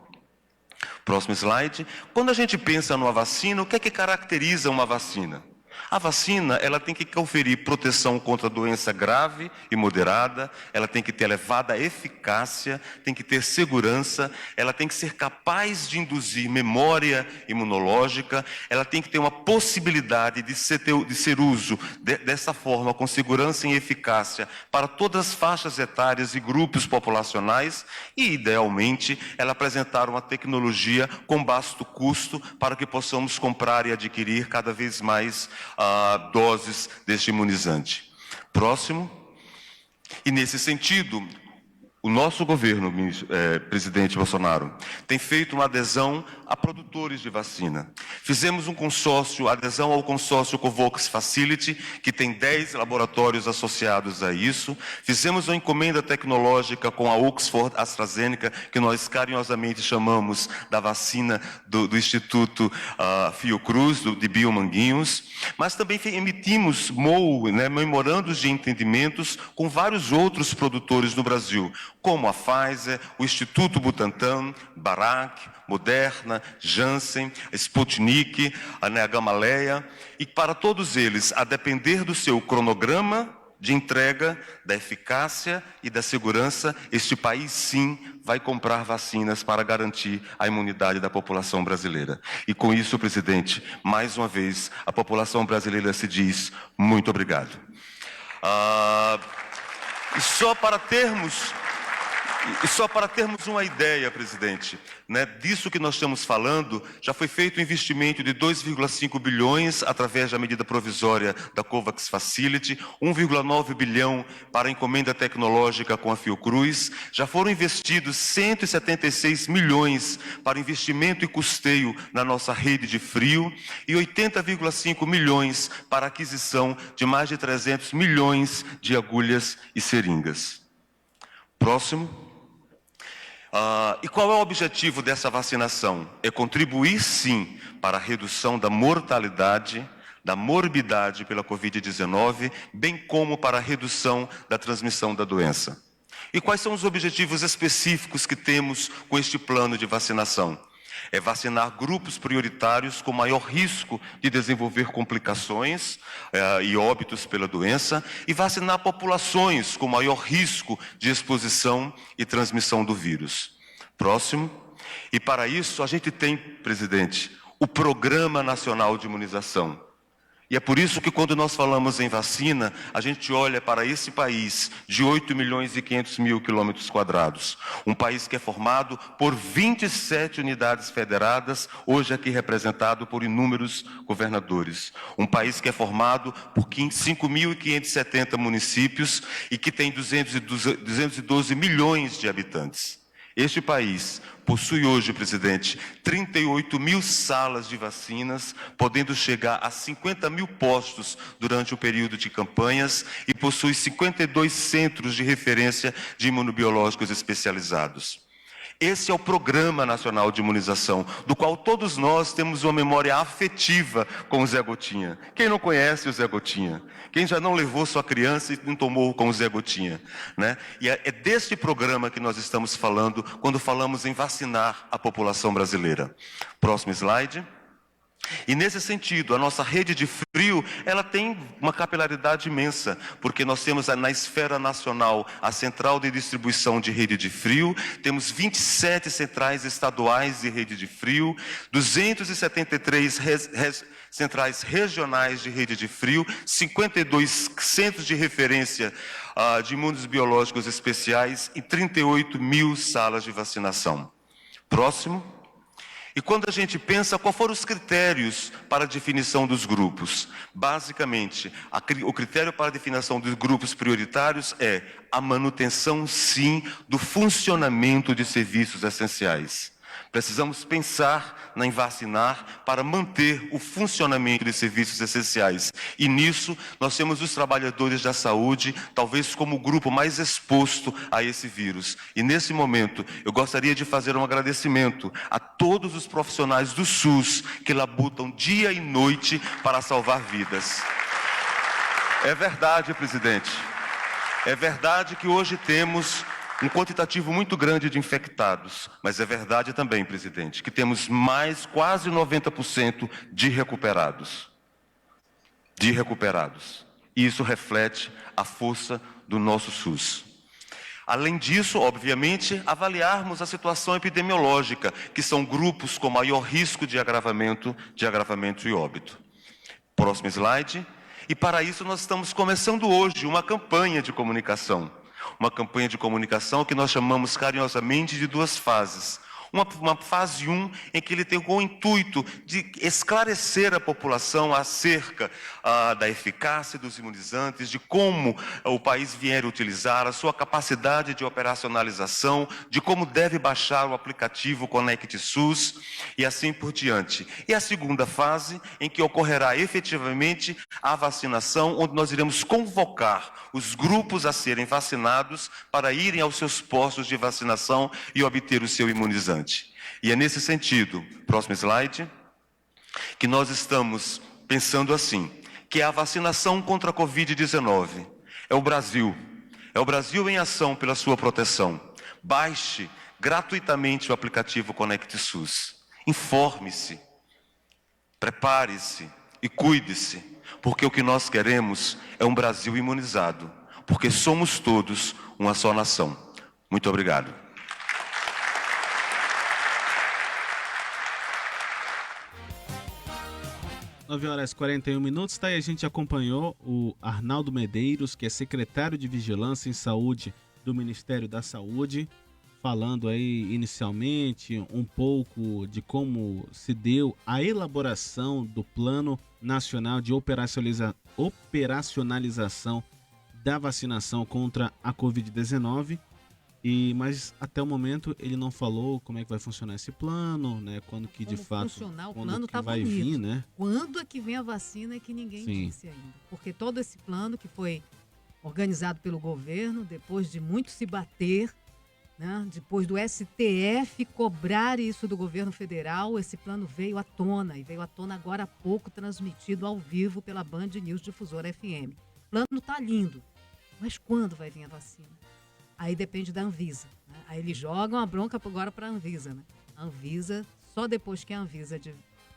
slide. Quando a gente pensa numa vacina, o que é que caracteriza uma vacina? A vacina, ela tem que conferir proteção contra doença grave e moderada, ela tem que ter elevada eficácia, tem que ter segurança, ela tem que ser capaz de induzir memória imunológica, ela tem que ter uma possibilidade de ser uso dessa forma, com segurança e eficácia, para todas as faixas etárias e grupos populacionais e, idealmente, ela apresentar uma tecnologia com baixo custo para que possamos comprar e adquirir cada vez mais doses deste imunizante. Próximo. E nesse sentido, o nosso governo, presidente Bolsonaro, tem feito uma adesão a produtores de vacina. Fizemos um consórcio, adesão ao consórcio Covax Facility, que tem 10 laboratórios associados a isso. Fizemos uma encomenda tecnológica com a Oxford AstraZeneca, que nós carinhosamente chamamos da vacina do Instituto Fiocruz, de Biomanguinhos. Mas também emitimos memorandos de entendimentos com vários outros produtores no Brasil, como a Pfizer, o Instituto Butantan, Barack, Moderna, Janssen, Sputnik, a Gamaleya, e para todos eles, a depender do seu cronograma de entrega, da eficácia e da segurança, este país sim vai comprar vacinas para garantir a imunidade da população brasileira. E com isso, presidente, mais uma vez, a população brasileira se diz muito obrigado. E só para termos uma ideia, presidente, disso que nós estamos falando, já foi feito um investimento de 2,5 bilhões através da medida provisória da Covax Facility, 1,9 bilhão para a encomenda tecnológica com a Fiocruz, já foram investidos 176 milhões para investimento e custeio na nossa rede de frio e 80,5 milhões para a aquisição de mais de 300 milhões de agulhas e seringas. Próximo. E qual é o objetivo dessa vacinação? É contribuir, sim, para a redução da mortalidade, da morbidade pela Covid-19, bem como para a redução da transmissão da doença. E quais são os objetivos específicos que temos com este plano de vacinação? É vacinar grupos prioritários com maior risco de desenvolver complicações e óbitos pela doença e vacinar populações com maior risco de exposição e transmissão do vírus. Próximo. E para isso a gente tem, presidente, o Programa Nacional de Imunização. E é por isso que quando nós falamos em vacina, a gente olha para esse país de 8.500.000 km². Um país que é formado por 27 unidades federadas, hoje aqui representado por inúmeros governadores. Um país que é formado por 5.570 municípios e que tem 212 milhões de habitantes. Este país possui hoje, presidente, 38 mil salas de vacinas, podendo chegar a 50 mil postos durante o período de campanhas e possui 52 centros de referência de imunobiológicos especializados. Esse é o Programa Nacional de Imunização, do qual todos nós temos uma memória afetiva com o Zé Gotinha. Quem não conhece o Zé Gotinha? Quem já não levou sua criança e não tomou com o Zé Gotinha? Né? E é deste programa que nós estamos falando quando falamos em vacinar a população brasileira. Próximo slide. E nesse sentido, a nossa rede de frio, ela tem uma capilaridade imensa, porque nós temos na esfera nacional a central de distribuição de rede de frio, temos 27 centrais estaduais de rede de frio, 273 centrais regionais de rede de frio, 52 centros de referência de imunos biológicos especiais e 38 mil salas de vacinação. Próximo. E quando a gente pensa, quais foram os critérios para a definição dos grupos? Basicamente, o critério para a definição dos grupos prioritários é a manutenção, sim, do funcionamento de serviços essenciais. Precisamos pensar em vacinar para manter o funcionamento de serviços essenciais. E nisso, nós temos os trabalhadores da saúde, talvez como o grupo mais exposto a esse vírus. E nesse momento, eu gostaria de fazer um agradecimento a todos os profissionais do SUS que labutam dia e noite para salvar vidas. É verdade, presidente. É verdade que hoje temos um quantitativo muito grande de infectados, mas é verdade também, presidente, que temos quase 90% de recuperados. E isso reflete a força do nosso SUS. Além disso, obviamente, avaliarmos a situação epidemiológica, que são grupos com maior risco de agravamento e óbito. Próximo slide. E para isso nós estamos começando hoje uma campanha de comunicação. Uma campanha de comunicação que nós chamamos carinhosamente de 2 fases. Uma fase 1, em que ele tem o intuito de esclarecer a população acerca da eficácia dos imunizantes, de como o país vier utilizar, a sua capacidade de operacionalização, de como deve baixar o aplicativo Conect SUS e assim por diante. E a segunda fase, em que ocorrerá efetivamente a vacinação, onde nós iremos convocar os grupos a serem vacinados para irem aos seus postos de vacinação e obter o seu imunizante. E é nesse sentido, próximo slide, que nós estamos pensando assim, que a vacinação contra a Covid-19 é o Brasil em ação pela sua proteção. Baixe gratuitamente o aplicativo Conect SUS. Informe-se, prepare-se e cuide-se, porque o que nós queremos é um Brasil imunizado, porque somos todos uma só nação. Muito obrigado. Nove horas e 41 minutos, tá aí, a gente acompanhou o Arnaldo Medeiros, que é secretário de Vigilância em Saúde do Ministério da Saúde, falando aí inicialmente um pouco de como se deu a elaboração do Plano Nacional de Operacionalização da Vacinação contra a Covid-19. Mas até o momento ele não falou como é que vai funcionar esse plano, né? Quando que de fato o plano tá vai bonito. Vir, né? Quando é que vem a vacina é que ninguém disse ainda. Porque todo esse plano que foi organizado pelo governo, depois de muito se bater, né? Depois do STF cobrar isso do governo federal, esse plano veio à tona. E veio à tona agora há pouco, transmitido ao vivo pela Band News Difusora FM. O plano tá lindo, mas quando vai vir a vacina? Aí depende da Anvisa, né? Aí eles jogam a bronca agora para a Anvisa, né? A Anvisa, só depois que a Anvisa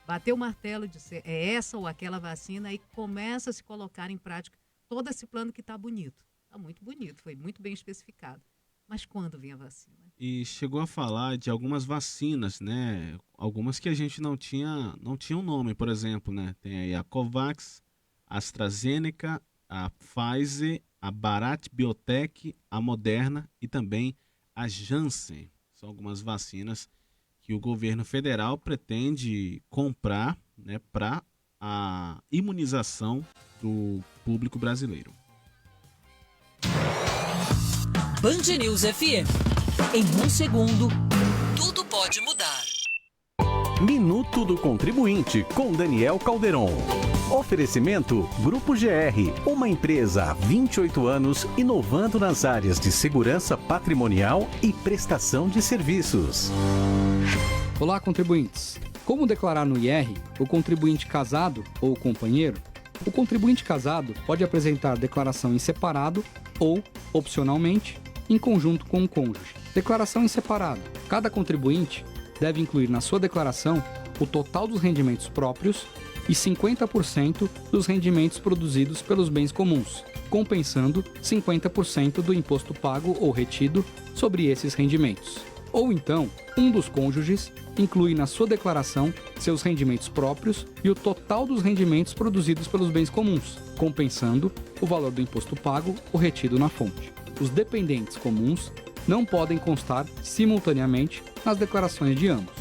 bater o martelo e dizer é essa ou aquela vacina, aí começa a se colocar em prática todo esse plano que está bonito. Está muito bonito, foi muito bem especificado. Mas quando vem a vacina? E chegou a falar de algumas vacinas, né? Algumas que a gente não tinha um nome, por exemplo, né? Tem aí a Covax, a AstraZeneca, a Pfizer, a Bharat Biotech, a Moderna e também a Janssen. São algumas vacinas que o governo federal pretende comprar, né, para a imunização do público brasileiro. Band News FM. Em 1 segundo, tudo pode mudar. Minuto do Contribuinte, com Daniel Calderon. Oferecimento Grupo GR, uma empresa há 28 anos inovando nas áreas de segurança patrimonial e prestação de serviços. Olá, contribuintes. Como declarar no IR o contribuinte casado ou companheiro? O contribuinte casado pode apresentar declaração em separado ou, opcionalmente, em conjunto com o cônjuge. Declaração em separado. Cada contribuinte deve incluir na sua declaração o total dos rendimentos próprios e 50% dos rendimentos produzidos pelos bens comuns, compensando 50% do imposto pago ou retido sobre esses rendimentos. Ou então, um dos cônjuges inclui na sua declaração seus rendimentos próprios e o total dos rendimentos produzidos pelos bens comuns, compensando o valor do imposto pago ou retido na fonte. Os dependentes comuns não podem constar simultaneamente nas declarações de ambos.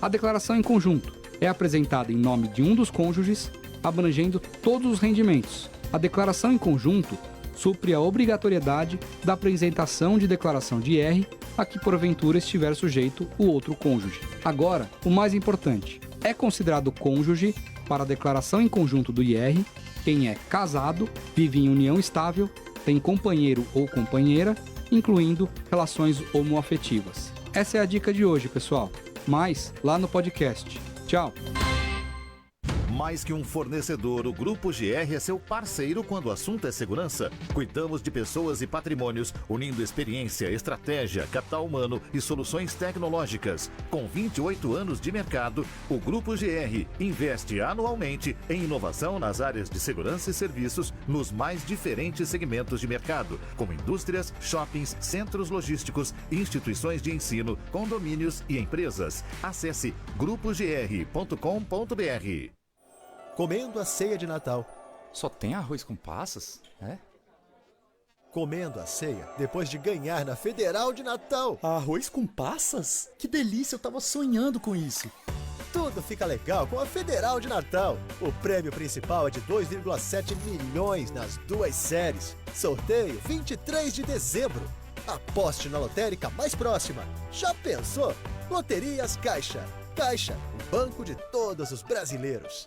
A declaração em conjunto é apresentada em nome de um dos cônjuges, abrangendo todos os rendimentos. A declaração em conjunto supre a obrigatoriedade da apresentação de declaração de IR a que porventura estiver sujeito o outro cônjuge. Agora, o mais importante, é considerado cônjuge para a declaração em conjunto do IR quem é casado, vive em união estável, tem companheiro ou companheira, incluindo relações homoafetivas. Essa é a dica de hoje, pessoal. Mais lá no podcast. Tchau! Mais que um fornecedor, o Grupo GR é seu parceiro quando o assunto é segurança. Cuidamos de pessoas e patrimônios, unindo experiência, estratégia, capital humano e soluções tecnológicas. Com 28 anos de mercado, o Grupo GR investe anualmente em inovação nas áreas de segurança e serviços nos mais diferentes segmentos de mercado, como indústrias, shoppings, centros logísticos, instituições de ensino, condomínios e empresas. Acesse grupogr.com.br. Comendo a ceia de Natal. Só tem arroz com passas? É? Comendo a ceia depois de ganhar na Federal de Natal. Arroz com passas? Que delícia, eu tava sonhando com isso. Tudo fica legal com a Federal de Natal. O prêmio principal é de 2,7 milhões nas duas séries. Sorteio 23 de dezembro. Aposte na lotérica mais próxima. Já pensou? Loterias Caixa. Caixa, o banco de todos os brasileiros.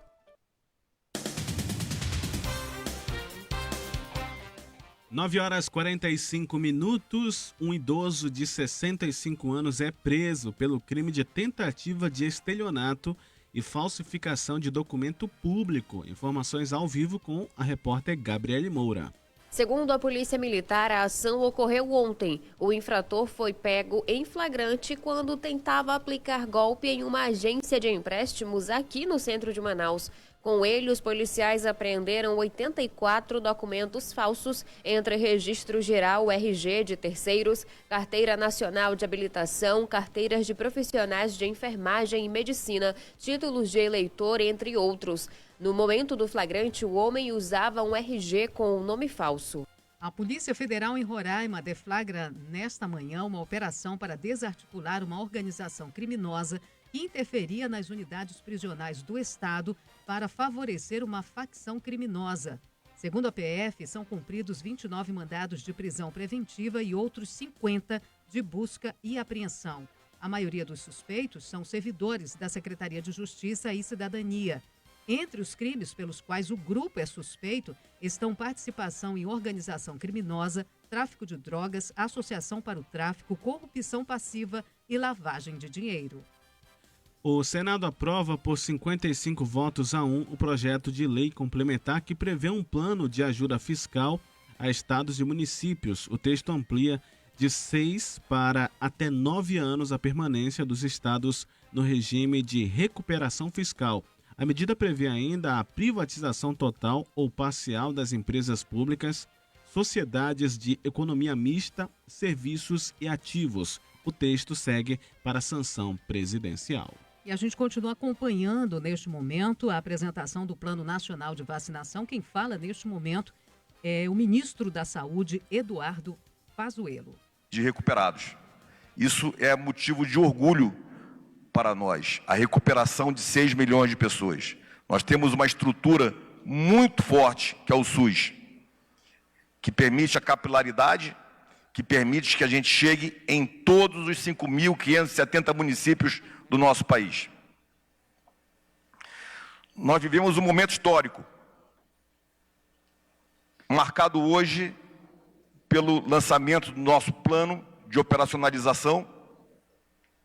Nove horas 45 minutos, um idoso de 65 anos é preso pelo crime de tentativa de estelionato e falsificação de documento público. Informações ao vivo com a repórter Gabriele Moura. Segundo a Polícia Militar, a ação ocorreu ontem. O infrator foi pego em flagrante quando tentava aplicar golpe em uma agência de empréstimos aqui no centro de Manaus. Com ele, os policiais apreenderam 84 documentos falsos, entre registro geral, RG de terceiros, carteira nacional de habilitação, carteiras de profissionais de enfermagem e medicina, títulos de eleitor, entre outros. No momento do flagrante, o homem usava um RG com um nome falso. A Polícia Federal em Roraima deflagra nesta manhã uma operação para desarticular uma organização criminosa que interferia nas unidades prisionais do Estado para favorecer uma facção criminosa. Segundo a PF, são cumpridos 29 mandados de prisão preventiva e outros 50 de busca e apreensão. A maioria dos suspeitos são servidores da Secretaria de Justiça e Cidadania. Entre os crimes pelos quais o grupo é suspeito estão participação em organização criminosa, tráfico de drogas, associação para o tráfico, corrupção passiva e lavagem de dinheiro. O Senado aprova por 55 votos a 1 o projeto de lei complementar que prevê um plano de ajuda fiscal a estados e municípios. O texto amplia de 6 para até 9 anos a permanência dos estados no regime de recuperação fiscal. A medida prevê ainda a privatização total ou parcial das empresas públicas, sociedades de economia mista, serviços e ativos. O texto segue para a sanção presidencial. E a gente continua acompanhando neste momento a apresentação do Plano Nacional de Vacinação. Quem fala neste momento é o ministro da Saúde, Eduardo Pazuello. De recuperados. Isso é motivo de orgulho para nós, a recuperação de 6 milhões de pessoas. Nós temos uma estrutura muito forte, que é o SUS, que permite a capilaridade, que permite que a gente chegue em todos os 5.570 municípios do nosso país. Nós vivemos um momento histórico, marcado hoje pelo lançamento do nosso plano de operacionalização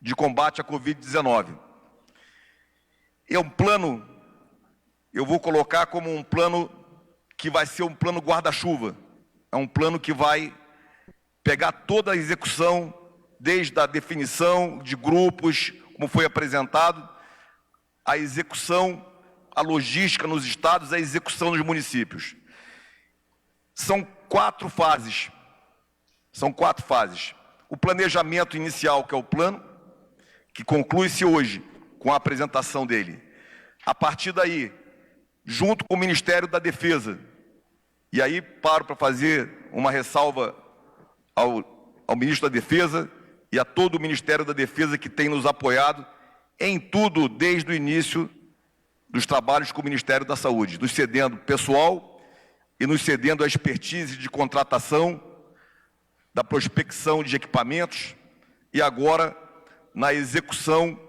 de combate à Covid-19. É um plano, eu vou colocar como um plano que vai ser um plano guarda-chuva. É um plano que vai pegar toda a execução, desde a definição de grupos, como foi apresentado, a execução, a logística nos estados, a execução nos municípios. São 4 fases. São 4 fases. O planejamento inicial, que é o plano, que conclui-se hoje com a apresentação dele. A partir daí, junto com o Ministério da Defesa, e aí paro para fazer uma ressalva ao Ministro da Defesa e a todo o Ministério da Defesa que tem nos apoiado em tudo desde o início dos trabalhos com o Ministério da Saúde, nos cedendo pessoal e nos cedendo a expertise de contratação, da prospecção de equipamentos e agora na execução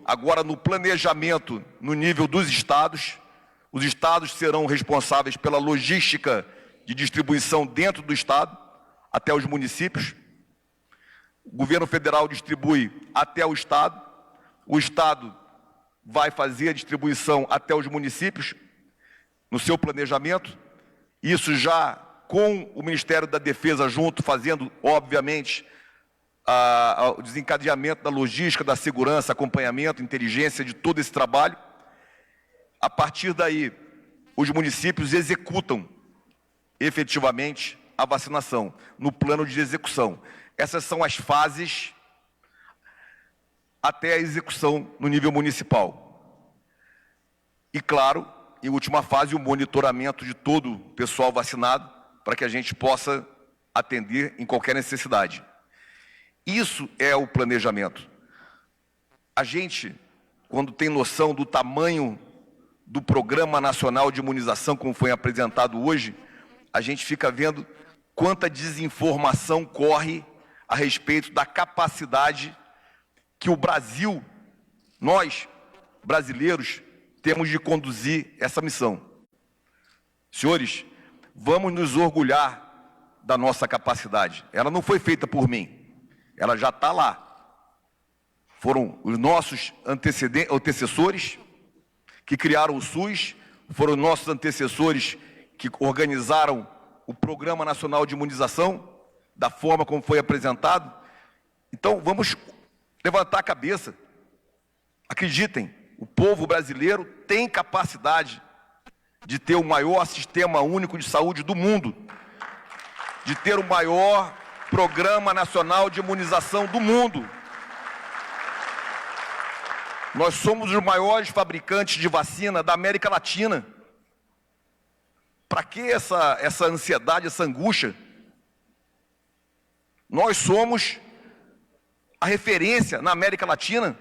agora no planejamento no nível dos estados. Os estados serão responsáveis pela logística de distribuição dentro do estado, até os municípios. O governo federal distribui até o estado vai fazer a distribuição até os municípios, no seu planejamento, isso já com o Ministério da Defesa junto, fazendo, obviamente, o desencadeamento da logística, da segurança, acompanhamento, inteligência de todo esse trabalho. A partir daí, os municípios executam efetivamente a vacinação no plano de execução. Essas são as fases até a execução no nível municipal. E, claro, em última fase, o monitoramento de todo o pessoal vacinado para que a gente possa atender em qualquer necessidade. Isso é o planejamento. A gente, quando tem noção do tamanho do Programa Nacional de Imunização, como foi apresentado hoje, a gente fica vendo quanta desinformação corre a respeito da capacidade que o Brasil, nós, brasileiros, temos de conduzir essa missão. Senhores, vamos nos orgulhar da nossa capacidade. Ela não foi feita por mim. Ela já está lá. Foram os nossos antecessores que criaram o SUS, foram os nossos antecessores que organizaram o Programa Nacional de Imunização, da forma como foi apresentado. Então, vamos levantar a cabeça. Acreditem, o povo brasileiro tem capacidade de ter o maior sistema único de saúde do mundo, de ter o maior Programa Nacional de Imunização do mundo. Nós somos os maiores fabricantes de vacina da América Latina. Para que essa ansiedade, essa angústia? Nós somos a referência na América Latina.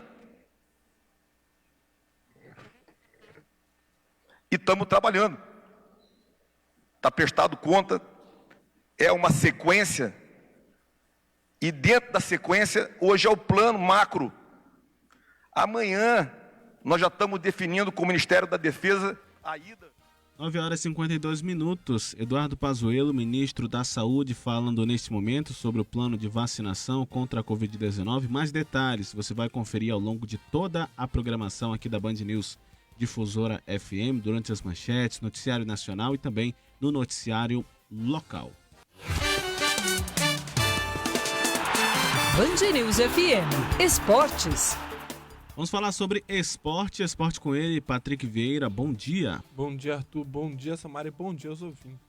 E estamos trabalhando. Está prestado conta, é uma sequência. E dentro da sequência, hoje é o plano macro. Amanhã, nós já estamos definindo com o Ministério da Defesa a ida. 9h52. Eduardo Pazuello, ministro da Saúde, falando neste momento sobre o plano de vacinação contra a Covid-19. Mais detalhes você vai conferir ao longo de toda a programação aqui da Band News Difusora FM, durante as manchetes, noticiário nacional e também no noticiário local. Band News FM Esportes. Vamos falar sobre esporte com ele, Patrick Vieira. Bom dia. Bom dia, Arthur. Bom dia, Samara. E bom dia aos ouvintes.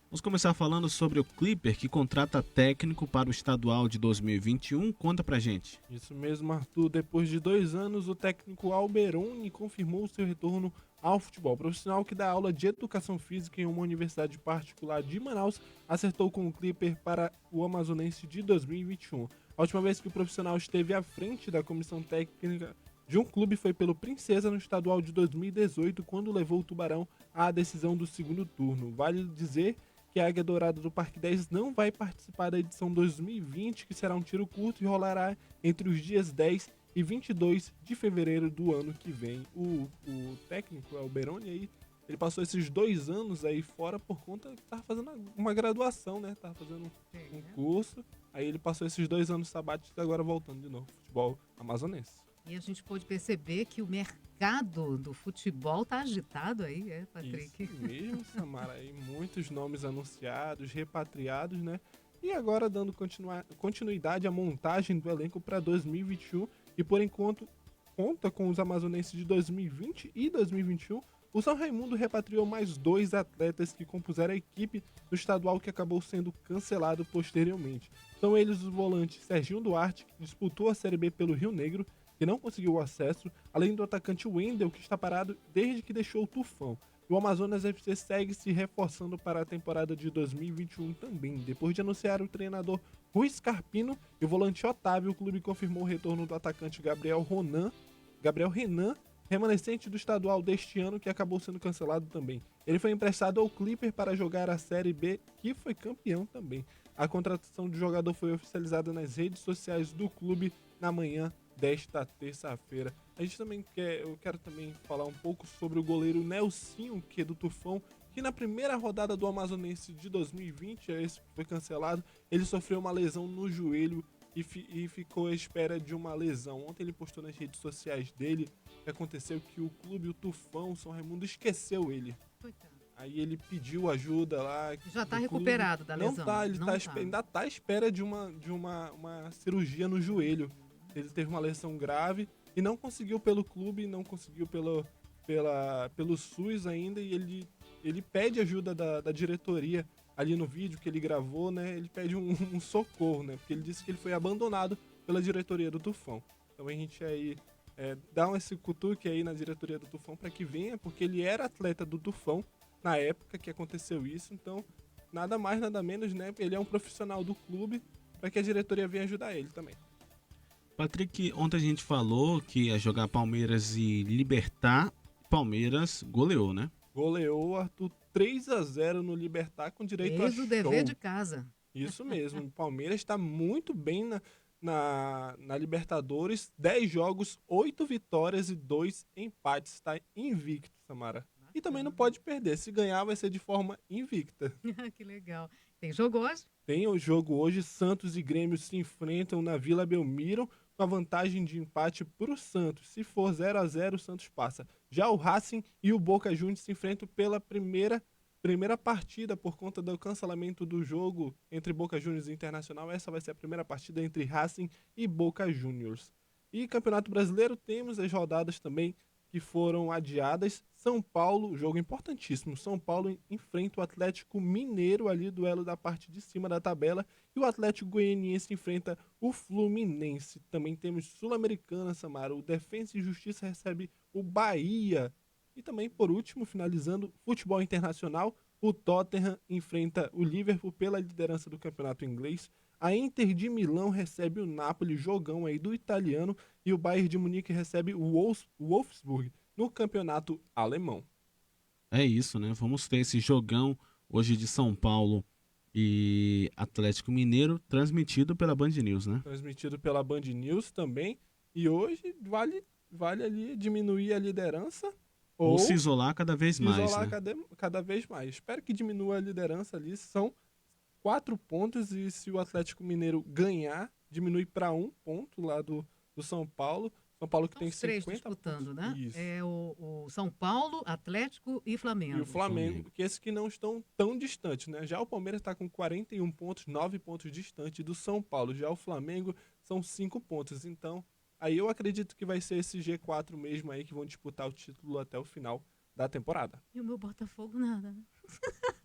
Vamos começar falando sobre o Clipper, que contrata técnico para o estadual de 2021. Conta pra gente. Isso mesmo, Arthur. Depois de 2 anos, o técnico Alberoni confirmou seu retorno ao futebol. O profissional que dá aula de educação física em uma universidade particular de Manaus acertou com o Clipper para o Amazonense de 2021. A última vez que o profissional esteve à frente da comissão técnica de um clube foi pelo Princesa no estadual de 2018, quando levou o Tubarão à decisão do segundo turno. Vale dizer que a Águia Dourada do Parque 10 não vai participar da edição 2020, que será um tiro curto e rolará entre os dias 10 e 22 de fevereiro do ano que vem. O técnico Alberoni aí Ele passou esses 2 anos aí fora por conta que tava fazendo uma graduação, né? Tava fazendo um curso. Aí ele passou esses 2 anos sabáticos e agora voltando de novo ao futebol amazonense. E a gente pôde perceber que o mercado do futebol tá agitado aí, Patrick? Isso mesmo, Samara. Aí muitos nomes anunciados, repatriados, né? E agora dando continuidade à montagem do elenco para 2021. E por enquanto conta com os amazonenses de 2020 e 2021. O São Raimundo repatriou mais 2 atletas que compuseram a equipe do estadual que acabou sendo cancelado posteriormente. São eles os volantes Serginho Duarte, que disputou a Série B pelo Rio Negro, que não conseguiu o acesso, além do atacante Wendel, que está parado desde que deixou o Tufão. O Amazonas FC segue se reforçando para a temporada de 2021 também. Depois de anunciar o treinador Rui Scarpino e o volante Otávio, o clube confirmou o retorno do atacante Gabriel Renan, remanescente do estadual deste ano, que acabou sendo cancelado também. Ele foi emprestado ao Clipper para jogar a Série B, que foi campeão também. A contratação do jogador foi oficializada nas redes sociais do clube na manhã desta terça-feira. Eu quero também falar um pouco sobre o goleiro Nelsinho, que é do Tufão, que na primeira rodada do Amazonense de 2020, esse que foi cancelado, ele sofreu uma lesão no joelho e ficou à espera de uma lesão. Ontem ele postou nas redes sociais dele que aconteceu que o clube, o Tufão, o São Raimundo, esqueceu ele. Coitado. Aí ele pediu ajuda lá. Já tá recuperado da lesão. Ainda tá à espera de uma cirurgia no joelho. Ele teve uma lesão grave e não conseguiu pelo clube, não conseguiu pelo SUS ainda, e ele pede ajuda da diretoria ali no vídeo que ele gravou, né? Ele pede um socorro, né? Porque ele disse que ele foi abandonado pela diretoria do Tufão. Então a gente aí dá esse cutuque aí na diretoria do Tufão para que venha, porque ele era atleta do Tufão na época que aconteceu isso. Então, nada mais, nada menos, né? Ele é um profissional do clube, para que a diretoria venha ajudar ele também. Patrick, ontem a gente falou que ia jogar Palmeiras e Libertad. Palmeiras goleou, né? Goleou, Arthur, 3-0 no Libertad com direito a show. Fez o dever de casa. Isso mesmo. O Palmeiras está muito bem na Libertadores. 10 jogos, 8 vitórias e 2 empates. Está invicto, Samara. E também não pode perder. Se ganhar, vai ser de forma invicta. Que legal. Tem jogo hoje? Tem o jogo hoje. Santos e Grêmio se enfrentam na Vila Belmiro, com a vantagem de empate para o Santos. Se for 0-0, o Santos passa. Já o Racing e o Boca Juniors se enfrentam pela primeira partida por conta do cancelamento do jogo entre Boca Juniors e Internacional. Essa vai ser a primeira partida entre Racing e Boca Juniors. E Campeonato Brasileiro, temos as rodadas também que foram adiadas. São Paulo, jogo importantíssimo. São Paulo enfrenta o Atlético Mineiro, ali duelo da parte de cima da tabela. E o Atlético Goianiense enfrenta o Fluminense. Também temos Sul-Americana, Samara. O Defensa e Justiça recebe o Bahia. E também, por último, finalizando, futebol internacional, o Tottenham enfrenta o Liverpool pela liderança do campeonato inglês. A Inter de Milão recebe o Napoli, jogão aí do italiano, e o Bayern de Munique recebe o Wolfsburg no campeonato alemão. É isso, né? Vamos ter esse jogão hoje de São Paulo e Atlético Mineiro, transmitido pela Band News, né? Transmitido pela Band News também. E hoje vale ali diminuir a liderança ou se isolar cada vez mais. Cada vez mais. Espero que diminua a liderança ali. São 4 pontos, e se o Atlético Mineiro ganhar, diminui para 1 ponto lá do São Paulo. São Paulo que tem 50 pontos. Disputando, né? Isso. É o São Paulo, Atlético e Flamengo. E o Flamengo, que esses que não estão tão distantes, né? Já o Palmeiras está com 41 pontos, 9 pontos distante do São Paulo. Já o Flamengo são 5 pontos. Então, aí eu acredito que vai ser esse G4 mesmo aí que vão disputar o título até o final da temporada. E o meu Botafogo nada, né?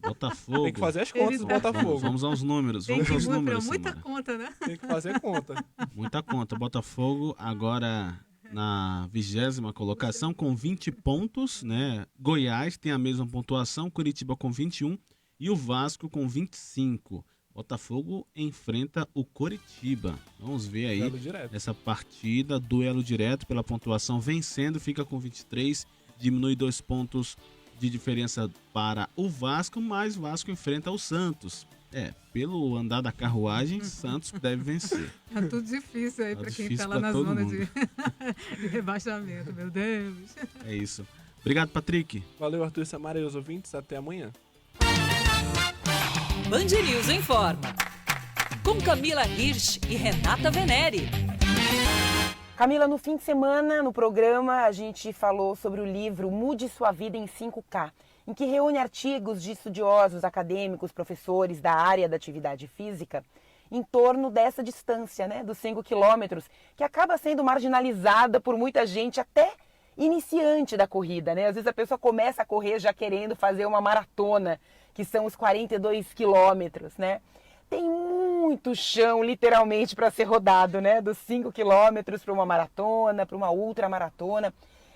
Botafogo. Tem que fazer as contas do Botafogo. Vamos aos números. Tem vamos aos números. Muita conta, né? Tem que fazer conta. Muita conta. Botafogo agora na 20ª colocação com 20 pontos, né? Goiás tem a mesma pontuação, Curitiba com 21 e o Vasco com 25. Botafogo enfrenta o Coritiba. Vamos ver aí essa partida, duelo direto pela pontuação, vencendo, fica com 23, diminui 2 pontos de diferença para o Vasco, mas o Vasco enfrenta o Santos. Pelo andar da carruagem, Santos deve vencer. Tá tudo difícil aí para quem tá lá na zona de rebaixamento, meu Deus. É isso. Obrigado, Patrick. Valeu, Arthur e Samara e os ouvintes. Até amanhã. Band News informa. Com Camila Hirsch e Renata Venere. Camila, no fim de semana, no programa, a gente falou sobre o livro Mude Sua Vida em 5K, em que reúne artigos de estudiosos, acadêmicos, professores da área da atividade física, em torno dessa distância, né, dos 5 quilômetros, que acaba sendo marginalizada por muita gente, até iniciante da corrida, né? Às vezes a pessoa começa a correr já querendo fazer uma maratona, que são os 42 quilômetros, né? Tem muito chão, literalmente, para ser rodado, né? Dos 5 quilômetros para uma maratona, para uma ultramaratona.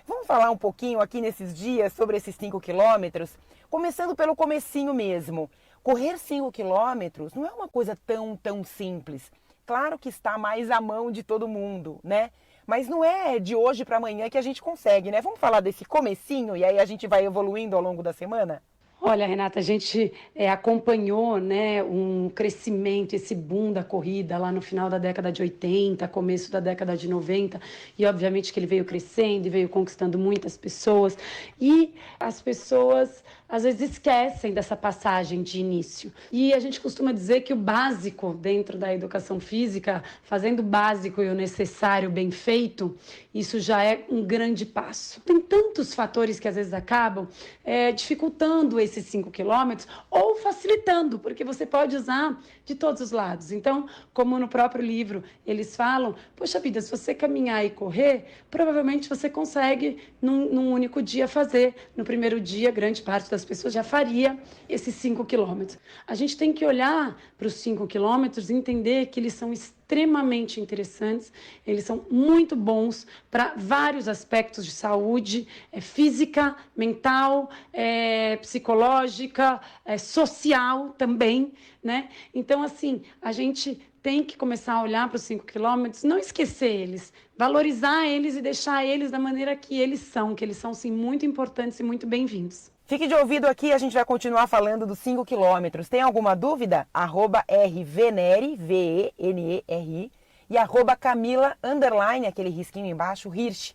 Vamos falar um pouquinho aqui nesses dias sobre esses 5 quilômetros, começando pelo comecinho mesmo. Correr 5 quilômetros não é uma coisa tão simples. Claro que está mais à mão de todo mundo, né? Mas não é de hoje para amanhã que a gente consegue, né? Vamos falar desse comecinho e aí a gente vai evoluindo ao longo da semana? Olha, Renata, a gente acompanhou, né, um crescimento, esse boom da corrida lá no final da década de 80, começo da década de 90, e obviamente que ele veio crescendo e veio conquistando muitas pessoas, e as pessoas às vezes esquecem dessa passagem de início. E a gente costuma dizer que o básico dentro da educação física, fazendo o básico e o necessário bem feito, isso já é um grande passo. Tem tantos fatores que às vezes acabam dificultando esses 5 quilômetros ou facilitando, porque você pode usar de todos os lados. Então, como no próprio livro eles falam, poxa vida, se você caminhar e correr, provavelmente você consegue num único dia fazer. No primeiro dia, grande parte das pessoas já faria esses 5 quilômetros. A gente tem que olhar para os 5 quilômetros e entender que eles são extremamente interessantes, eles são muito bons para vários aspectos de saúde, física, mental, psicológica, social também, né? Então, assim, a gente tem que começar a olhar para os 5 quilômetros, não esquecer eles, valorizar eles e deixar eles da maneira que eles são sim, muito importantes e muito bem-vindos. Fique de ouvido aqui, a gente vai continuar falando dos 5 quilômetros. Tem alguma dúvida? @rveneri, VENERI, e @Camila, aquele risquinho embaixo, Hirsch,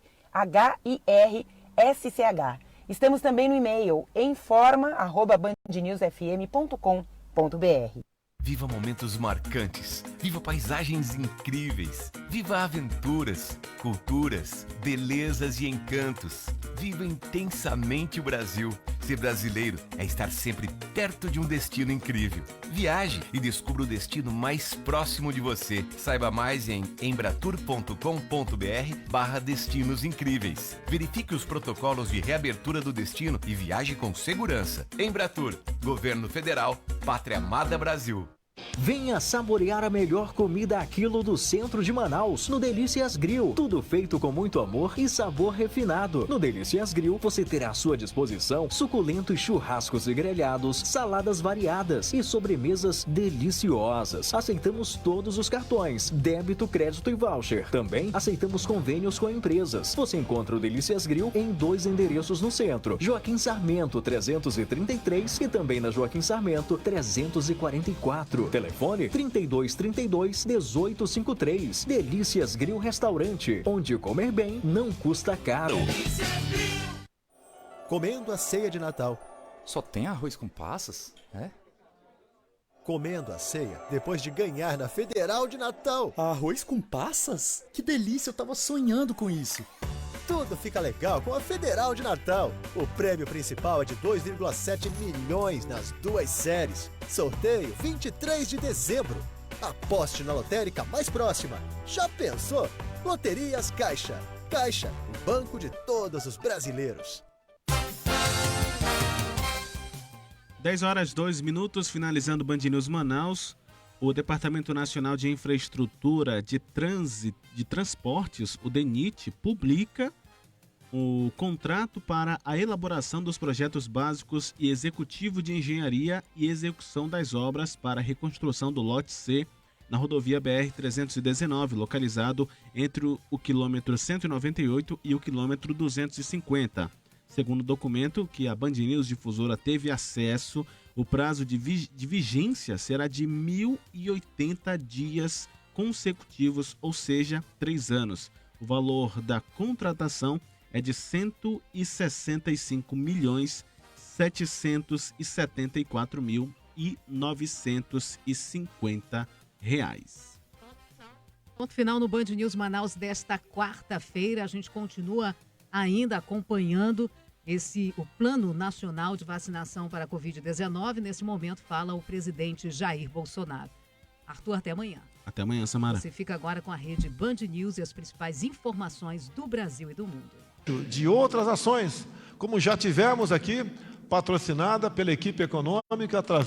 HIRSCH. Estamos também no e-mail, informa@bandnewsfm.com.br. Viva momentos marcantes, viva paisagens incríveis, viva aventuras, culturas, belezas e encantos. Viva intensamente o Brasil. Ser brasileiro é estar sempre perto de um destino incrível. Viaje e descubra o destino mais próximo de você. Saiba mais em embratur.com.br/destinos incríveis. Verifique os protocolos de reabertura do destino e viaje com segurança. Embratur, Governo Federal, Pátria Amada Brasil. Venha saborear a melhor comida a quilo do centro de Manaus, no Delícias Grill. Tudo feito com muito amor e sabor refinado. No Delícias Grill, você terá à sua disposição suculentos churrascos e grelhados, saladas variadas e sobremesas deliciosas. Aceitamos todos os cartões, débito, crédito e voucher. Também aceitamos convênios com empresas. Você encontra o Delícias Grill em 2 endereços no centro: Joaquim Sarmento 333 e também na Joaquim Sarmento 344. Telefone 3232-1853. Delícias Grill Restaurante, onde comer bem não custa caro. Comendo a ceia de Natal. Só tem arroz com passas? É? Comendo a ceia depois de ganhar na Federal de Natal. Arroz com passas? Que delícia, eu tava sonhando com isso. Tudo fica legal com a Federal de Natal. O prêmio principal é de 2,7 milhões nas 2 séries. Sorteio 23 de dezembro. Aposte na lotérica mais próxima. Já pensou? Loterias Caixa. Caixa, o banco de todos os brasileiros. 10h02, finalizando o Band News Manaus. O Departamento Nacional de Infraestrutura de Transportes, o DENIT, publica o contrato para a elaboração dos projetos básicos e executivo de engenharia e execução das obras para a reconstrução do lote C na rodovia BR-319, localizado entre o quilômetro 198 e o quilômetro 250. Segundo o documento que a Band News Difusora teve acesso, o prazo de vigência será de 1.080 dias consecutivos, ou seja, 3 anos. O valor da contratação é de 165.774.950 reais. Ponto final no Band News Manaus desta quarta-feira. A gente continua ainda acompanhando o Plano Nacional de Vacinação para a Covid-19. Nesse momento fala o presidente Jair Bolsonaro. Arthur, até amanhã. Até amanhã, Samara. Você fica agora com a rede Band News e as principais informações do Brasil e do mundo. De outras ações, como já tivemos aqui, patrocinada pela equipe econômica através